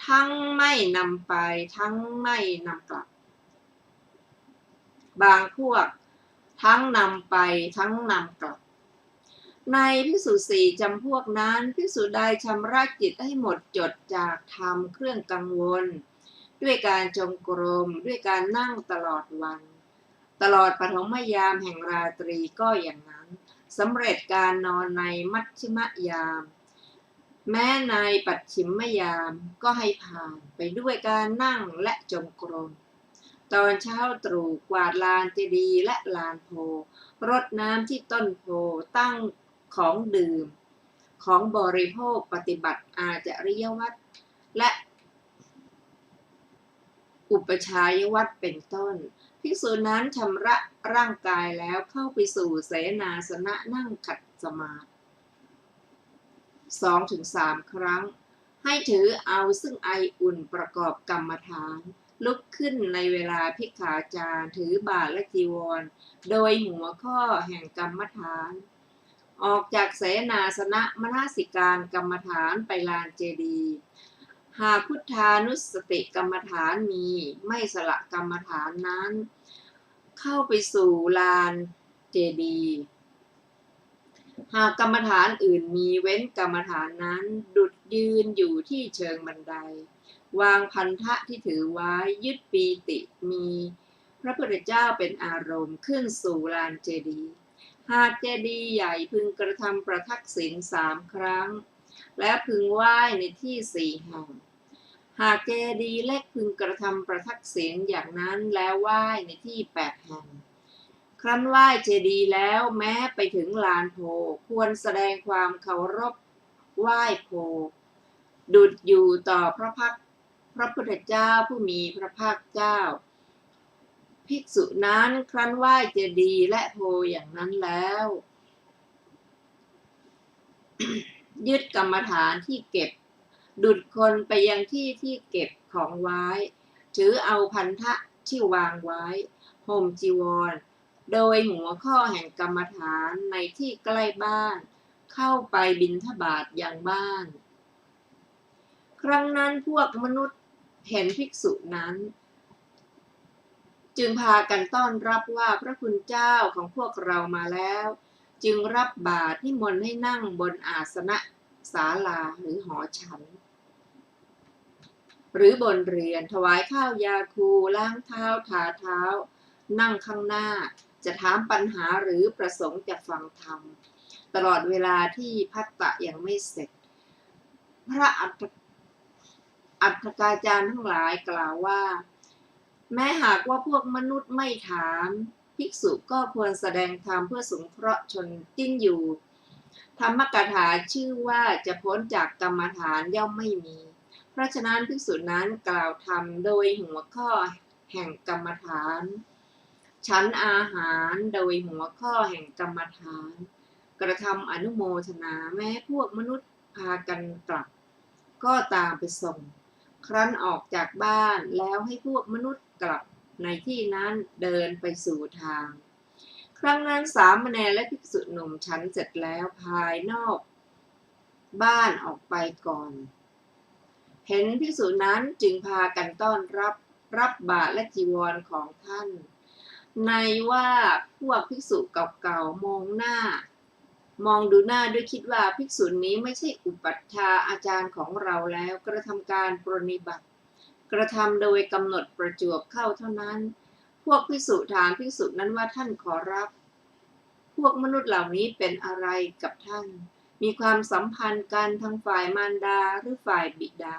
ทั้งไม่นำไปทั้งไม่นำกลับบางพวกทั้งนำไปทั้งนำกลับในภิกษุ4จำพวกนั้นภิกษุใดชำระจิตให้หมดจดจากธรรมเครื่องกังวลด้วยการจงกรมด้วยการนั่งตลอดวันตลอดปฐมยามแห่งราตรีก็อย่างนั้นสำเร็จการนอนในมัชฌิมยามแม้ในปัจฉิมยามก็ให้ผ่านไปด้วยการนั่งและจงกรมตอนเช้าตรู่กวาดลานเจดีย์และลานโพรดน้ำที่ต้นโพตั้งของดื่มของบริโภคปฏิบัติอาจริยวัตรและอุปชายวัตรเป็นต้นภิกษุนั้นชำระร่างกายแล้วเข้าไปสู่เสนาสนะนั่งขัดสมาธิ 2-3 ครั้งให้ถือเอาซึ่งไออุ่นประกอบกรรมฐานลุกขึ้นในเวลาภิกขาจารถือบาตรและจีวรโดยหัวข้อแห่งกรรมฐานออกจากเสนาสนะมนสิการกรรมฐานไปลานเจดีย์หากพุทธานุสติกรรมฐานมีไม่สละกรรมฐานนั้น เข้าไปสู่ลานเจดีย์หากกรรมฐานอื่นมีเว้นกรรมฐานนั้นดุจยืนอยู่ที่เชิงบันไดวางพันธะที่ถือไว้ยึดปีติมีพระพุทธเจ้าเป็นอารมณ์ขึ้นสู่ลานเจดีย์หากเจดีย์ใหญ่พึงกระทำประทักษิณ3 ครั้งและพึงไหว้ในที่4 แห่งหากเจดีย์เล็กพึงกระทำประทักษิณอย่างนั้นแล้วไหว้ในที่8 แห่งครั้นไหว้เจดีย์แล้วแม้ไปถึงลานโพควรแสดงความเคารพไหว้โพดุจอยู่ต่อพระพุทธเจ้าผู้มีพระภาคเจ้าภิกษุนั้นครั้นไหว้เจดีย์และโพอย่างนั้นแล้ว ยึดกรรมฐานที่เก็บดุจคนไปยังที่ที่เก็บของไว้ถือเอาพันธะที่วางไว้ห่มจีวรโดยหัวข้อแห่งกรรมฐานในที่ใกล้บ้านเข้าไปบิณฑบาตยังบ้านครั้งนั้นพวกมนุษย์เห็นภิกษุนั้นจึงพากันต้อนรับว่าพระคุณเจ้าของพวกเรามาแล้วจึงรับบาตรนิมนต์ให้นั่งบนอาสนะศาลาหรือหอฉันหรือบนเรือนถวายข้าวยาคูล้างเท้าทาเท้านั่งข้างหน้าจะถามปัญหาหรือประสงค์จะฟังธรรมตลอดเวลาที่ภัตตะยังไม่เสร็จพระอัฏฐกาจารย์ทั้งหลายกล่าวว่าแม้หากว่าพวกมนุษย์ไม่ถามภิกษุก็ควรแสดงธรรมเพื่อสงเคราะห์ชนจิ้นอยู่ธรรมกถาชื่อว่าจะพ้นจากกรรมฐานย่อมไม่มีเพราะฉะนั้นภิกษุนั้นกล่าวธรรมโดยหัวข้อแห่งกรรมฐานฉันอาหารโดยหัวข้อแห่งกรรมฐานกระทำอนุโมทนาแม้พวกมนุษย์พากันกลับก็ตามไปส่งครั้นออกจากบ้านแล้วให้พวกมนุษย์กลับในที่นั้นเดินไปสู่ทางครั้งนั้นสามเณรและภิกษุหนุ่มฉันเสร็จแล้วภายนอกบ้านออกไปก่อนเห็นภิกษุนั้นจึงพากันต้อนรับบาตรและจีวรของท่านในว่าพวกภิกษุเก่าๆมองดูหน้าด้วยคิดว่าภิกษุนี้ไม่ใช่อุปัชฌาย์อาจารย์ของเราแล้วกระทำการปรนนิบัติกระทำโดยกำหนดประจวบเข้าเท่านั้นพวกภิกษุถามภิกษุนั้นว่าท่านขอรับพวกมนุษย์เหล่านี้เป็นอะไรกับท่านมีความสัมพันธ์กันทั้งฝ่ายมารดาหรือฝ่ายบิดา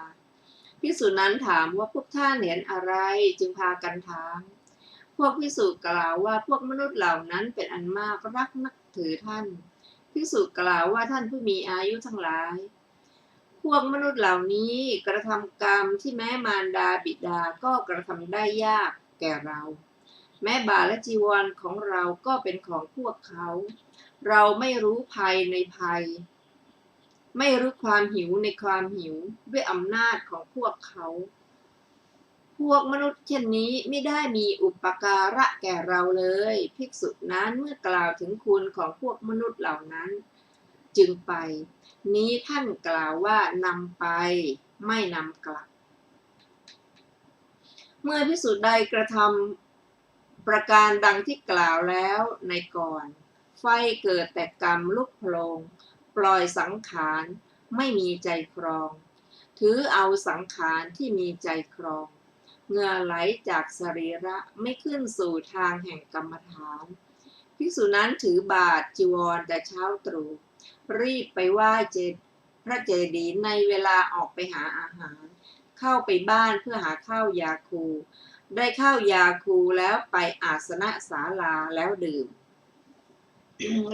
ภิกษุนั้นถามว่าพวกท่านเห็นอะไรจึงพากันถามพวกภิกษุกล่าวว่าพวกมนุษย์เหล่านั้นเป็นอันมากรักนับถือท่านภิกษุกล่าวว่าท่านผู้มีอายุทั้งหลายพวกมนุษย์เหล่านี้กระทำกรรมที่แม้มารดาบิดาก็กระทำได้ยากแก่เราแม้บาตรและจีวรของเราก็เป็นของพวกเขาเราไม่รู้ภัยในภัยไม่รู้ความหิวในความหิวด้วยอำนาจของพวกเขาพวกมนุษย์เช่นนี้ไม่ได้มีอุปการะแก่เราเลยภิกษุนั้นเมื่อกล่าวถึงคุณของพวกมนุษย์เหล่านั้นจึงไปนี้ท่านกล่าวว่านำไปไม่นำกลับเมื่อภิกษุใดกระทำประการดังที่กล่าวแล้วในก่อนไฟเกิดแต่กรรมลุกโผลงปล่อยสังขารไม่มีใจครองถือเอาสังขารที่มีใจครองเหงื่อไหลจากสรีระไม่ขึ้นสู่ทางแห่งกรรมฐานภิกษุนั้นถือบาตรจีวรแต่เช้าตรู่รีบไปไหว้พระเจดีย์ในเวลาออกไปหาอาหารเข้าไปบ้านเพื่อหาข้าวยาคูได้ข้าวยาคูแล้วไปอาสนะศาลาแล้วดื่ม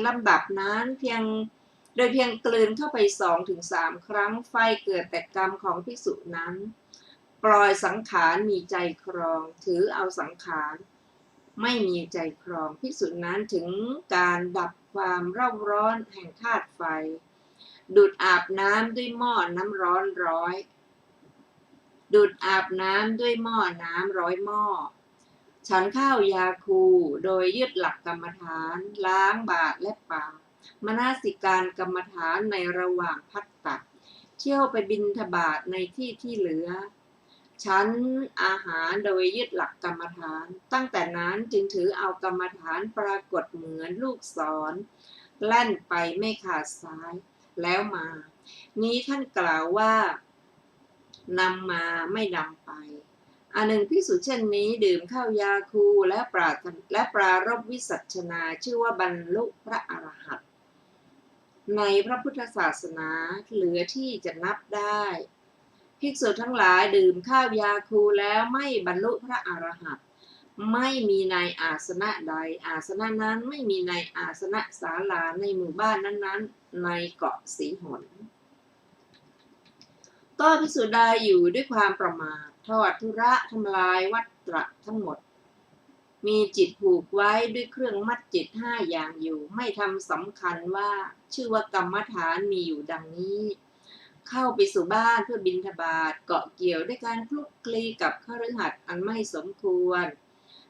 ลำดับนั้นเพียงกลืนเข้าไป2-3 ครั้งไฟเกิดแต่กรรมของภิกษุนั้นปล่อยสังขารมีใจครองถือเอาสังขารไม่มีใจครองภิกษุนั้นถึงการดับความเร่าร้อนแห่งธาตุไฟดูดอาบน้ำด้วยหม้อน้ำร้อนร้อยดูดอาบน้ำด้วยหม้อน้ำ100 หม้อฉันข้าวยาคูโดยยึดหลักกรรมฐานล้างบาตรและปากมนสิการกรรมฐานในระหว่างภัตตะเที่ยวไปบิณฑบาตในที่ที่เหลือ ฉันอาหารโดยยึดหลักกรรมฐานตั้งแต่นั้นจึงถือเอากรรมฐานปรากฏเหมือนลูกศรแล่นไปไม่ขาดสายแล้วมา นี้ท่านกล่าวว่านำมาไม่นำไปอันหนึ่งภิกษุเช่นนี้ดื่มข้าวยาคูและปรารภวิสัชนาชื่อว่าบรรลุพระอรหันต์ในพระพุทธศาสนาเหลือที่จะนับได้ภิกษุทั้งหลายดื่มข้าวยาคูแล้วไม่บรรลุพระอรหันต์ไม่มีในอาสนะใดอาสนะนั้นไม่มีในอาสนะศาลาในหมู่บ้านนั้นๆในเกาะสีหนก็ภิกษุใดอยู่ด้วยความประมาททอดทุระทำลายวัตตะทั้งหมดมีจิตผูกไว้ด้วยเครื่องมัดจิต5อย่างอยู่ไม่ทำสำคัญว่าชื่อว่ากรรมฐานมีอยู่ดังนี้เข้าไปสู่บ้านเพื่อบิณฑบาตเกาะเกี่ยวด้วยการคลุกคลีกับคฤหัสถ์อันไม่สมควร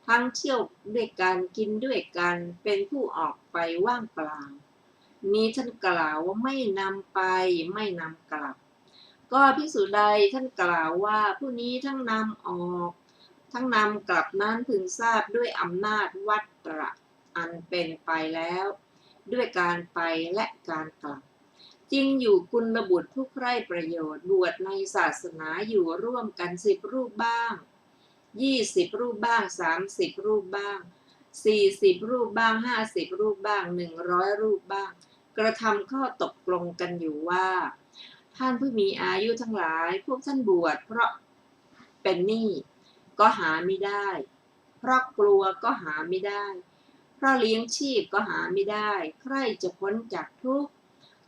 ทั้งเที่ยวด้วยกันกินด้วยกันเป็นผู้ออกไปว่างเปล่านี้ท่านกล่าวว่าไม่นำไปไม่นำกลับก็ภิกษุใดท่านกล่าวว่าผู้นี้ทั้งนำออกทั้งนำกลับนั้นพึงทราบด้วยอำนาจวัตตะอันเป็นไปแล้วด้วยการไปและการกลับจริงอยู่กุลบุตรผู้ใคร่ประโยชน์บวชในศาสนาอยู่ร่วมกัน10 รูปบ้าง20 รูปบ้าง30 รูปบ้าง40 รูปบ้าง50 รูปบ้าง100 รูปบ้างกระทำข้อตกลงกันอยู่ว่าท่านผู้มีอายุทั้งหลายพวกท่านบวชเพราะเป็นหนี้ก็หาไม่ได้เพราะกลัวก็หาไม่ได้เพราะเลี้ยงชีพก็หาไม่ได้ใครจะพ้นจากทุกข์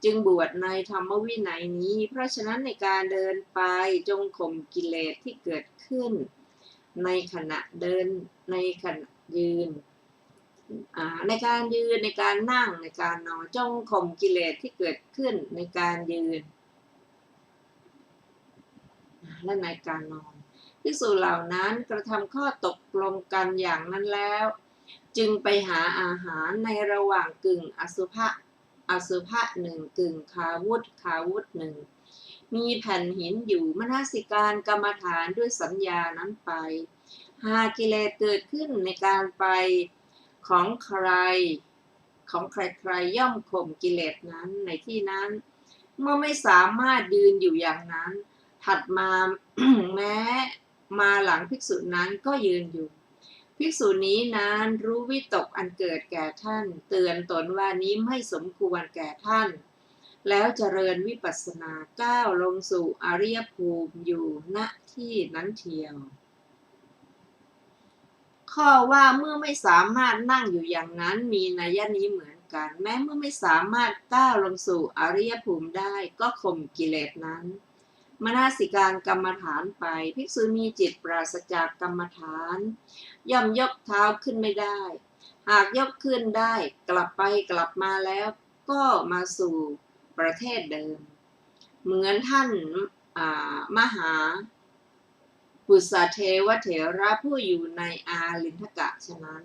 จึงบวชในธรรมวินัยนี้เพราะฉะนั้นในการเดินไปจงข่มกิเลสที่เกิดขึ้นในขณะเดินในขณะยืนในการยืนในการนั่งในการนอนจงข่มกิเลสที่เกิดขึ้นในการยืนและในการนอนภิกษุเหล่านั้นกระทำข้อตกลงกันอย่างนั้นแล้วจึงไปหาอาหารในระหว่างกึ่งอสุภะหนึ่งกึ่งคาวุธหนึ่งมีแผ่นหินอยู่มนสิการกรรมฐานด้วยสัญญานั้นไปหากกิเลสเกิดขึ้นในการไปของใครย่อมข่มกิเลสนั้นในที่นั้นเมื่อไม่สามารถยืนอยู่อย่างนั้นถัดมา แม้มาหลังภิกษุนั้นก็ยืนอยู่ภิกษุนี้นั้นรู้วิตกอันเกิดแก่ท่านเตือนตนว่านี้ไม่สมควรแก่ท่านแล้วเจริญวิปัสสนาก้าวลงสู่อริยภูมิอยู่ณที่นั้นเทียวข้อว่าเมื่อไม่สามารถนั่งอยู่อย่างนั้นมีนัยนี้เหมือนกันแม้เมื่อไม่สามารถก้าวลงสู่อริยภูมิได้ก็ข่มกิเลสนั้นมนสิการกรรมฐานไปภิกษุมีจิตปราศจากกรรมฐานย่อมยกเท้าขึ้นไม่ได้หากยกขึ้นได้กลับไปกลับมาแล้วก็มาสู่ประเทศเดิมเหมือนท่านมหาปุษเทวเถระผู้อยู่ในอาลินทกะฉะนั้น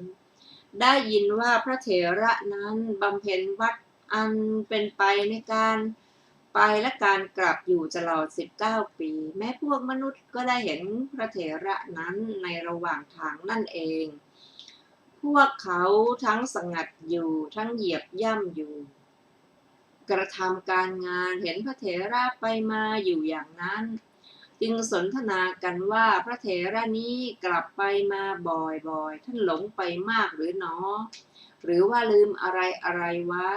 ได้ยินว่าพระเถระนั้นบำเพ็ญวัดอันเป็นไปในการไปและการกลับอยู่ตลอด19 ปีแม้พวกมนุษย์ก็ได้เห็นพระเถระนั้นในระหว่างทางนั่นเองพวกเขาทั้งสงัดอยู่ทั้งเหยียบย่ำอยู่กระทำการงานเห็นพระเถระไปมาอยู่อย่างนั้นจึงสนทนากันว่าพระเถระนี้กลับไปมาบ่อยๆท่านหลงไปมากหรือหนอหรือว่าลืมอะไรไว้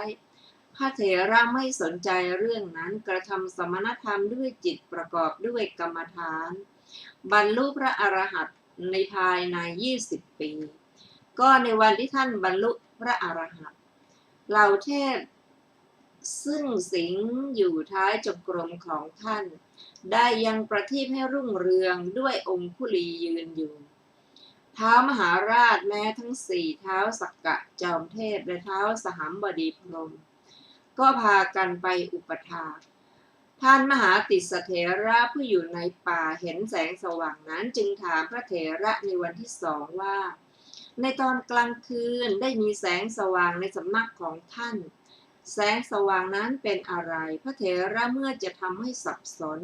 พระเถระไม่สนใจเรื่องนั้นกระทำสมณธรรมด้วยจิตประกอบด้วยกรรมฐานบรรลุพระอรหันต์ในภายใน20 ปีก็ในวันที่ท่านบรรลุพระอรหันต์เหล่าเทพซึ่งสิงอยู่ท้ายจงกรมของท่านได้ยังประทีปให้รุ่งเรืองด้วยองคุลียืนอยู่ท้าวมหาราชแม้ทั้ง4ท้าวสักกะจอมเทพและท้าวสหัมบดีพรหมก็พากันไปอุปถากท่านมหาติสเถระผู้อยู่ในป่าเห็นแสงสว่างนั้นจึงถามพระเถระในวันที่2ว่าในตอนกลางคืนได้มีแสงสว่างในสำนักของท่านแสงสว่างนั้นเป็นอะไรพระเถระเมื่อจะทำให้สับสน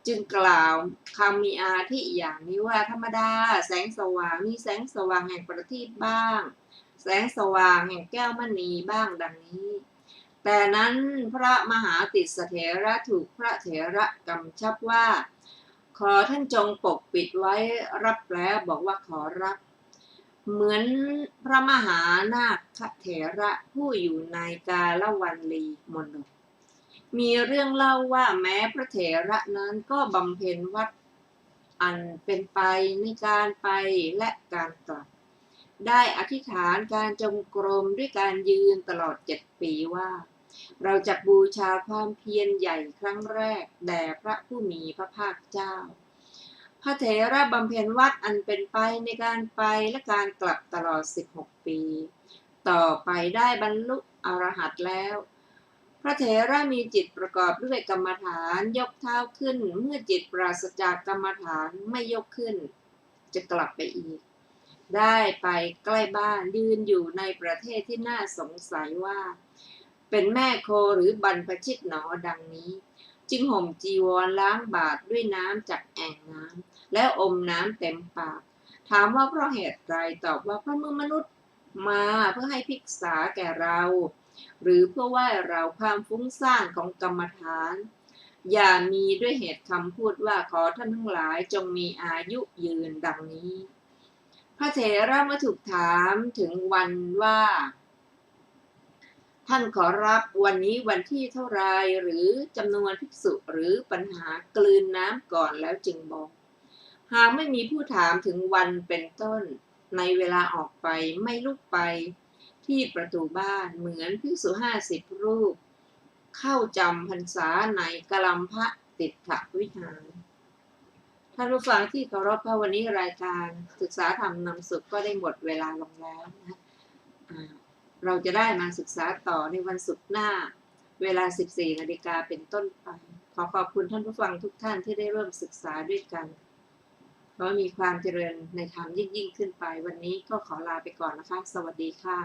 จึงกล่าวคำมีอาทิอย่างนี้ว่าธรรมดาแสงสว่างมีแสงสว่างแห่งประทีปบ้างแสงสว่างแห่งแก้วมณีบ้างดังนี้ แต่นั้นพระมหาติสสเถระถูกพระเถระกำชับว่าขอท่านจงปกปิดไว้รับแล้วบอกว่าขอรับ เหมือนพระมหานาคเถระผู้อยู่ในกาลวันลีมณฑมีเรื่องเล่าว่าแม้พระเถระนั้นก็บำเพ็ญวัดอันเป็นไปในการไปและการกลับได้อธิษฐานการจงกรมด้วยการยืนตลอด7 ปีว่าเราจะบูชาความเพียรใหญ่ครั้งแรกแด่พระผู้มีพระภาคเจ้าพระเถระบำเพ็ญวัดอันเป็นไปในการไปและการกลับตลอด16 ปีต่อไปได้บรรลุอรหัตแล้วพระเถระมีจิตประกอบด้วยกรรมฐานยกเท้าขึ้นเมื่อจิตปราศจากกรรมฐานไม่ยกขึ้นจะกลับไปอีกได้ไปใกล้บ้านยืนอยู่ในประเทศที่น่าสงสัยว่าเป็นแม่โคหรือบรรพชิตหนอดังนี้จึงห่มจีวรล้างบาตรด้วยน้ำจากแอ่งน้ำแล้วอมน้ำเต็มปากถามว่าเพราะเหตุใดตอบว่าเพราะเมื่อมนุษย์มาเพื่อให้ภิกษาแก่เราหรือเพื่อว่าเราความฟุ้งซ่านของกรรมฐานอย่ามีด้วยเหตุคำพูดว่าขอท่านทั้งหลายจงมีอายุยืนดังนี้พระเถระเมื่อถูกถามถึงวันว่าท่านขอรับวันนี้วันที่เท่าไรหรือจำนวนภิกษุหรือปัญหากลืนน้ำก่อนแล้วจึงบอกหากไม่มีผู้ถามถึงวันเป็นต้นในเวลาออกไปไม่ลุกไปที่ประตูบ้านเหมือนภิกษุ50 รูปเข้าจำพรรษาในกลัมพะติถวิหารท่านผู้ฟังที่เคารพค่ะวันนี้รายการศึกษาธรรมนำสุขก็ได้หมดเวลาลงแล้วนะเราจะได้มาศึกษาต่อในวันศุกร์หน้าเวลา 14 นาฬิกาเป็นต้นไปขอขอบคุณท่านผู้ฟังทุกท่านที่ได้ร่วมศึกษาด้วยกันขอมีความเจริญในธรรมยิ่งขึ้นไปวันนี้ก็ขอลาไปก่อนนะคะสวัสดีค่ะ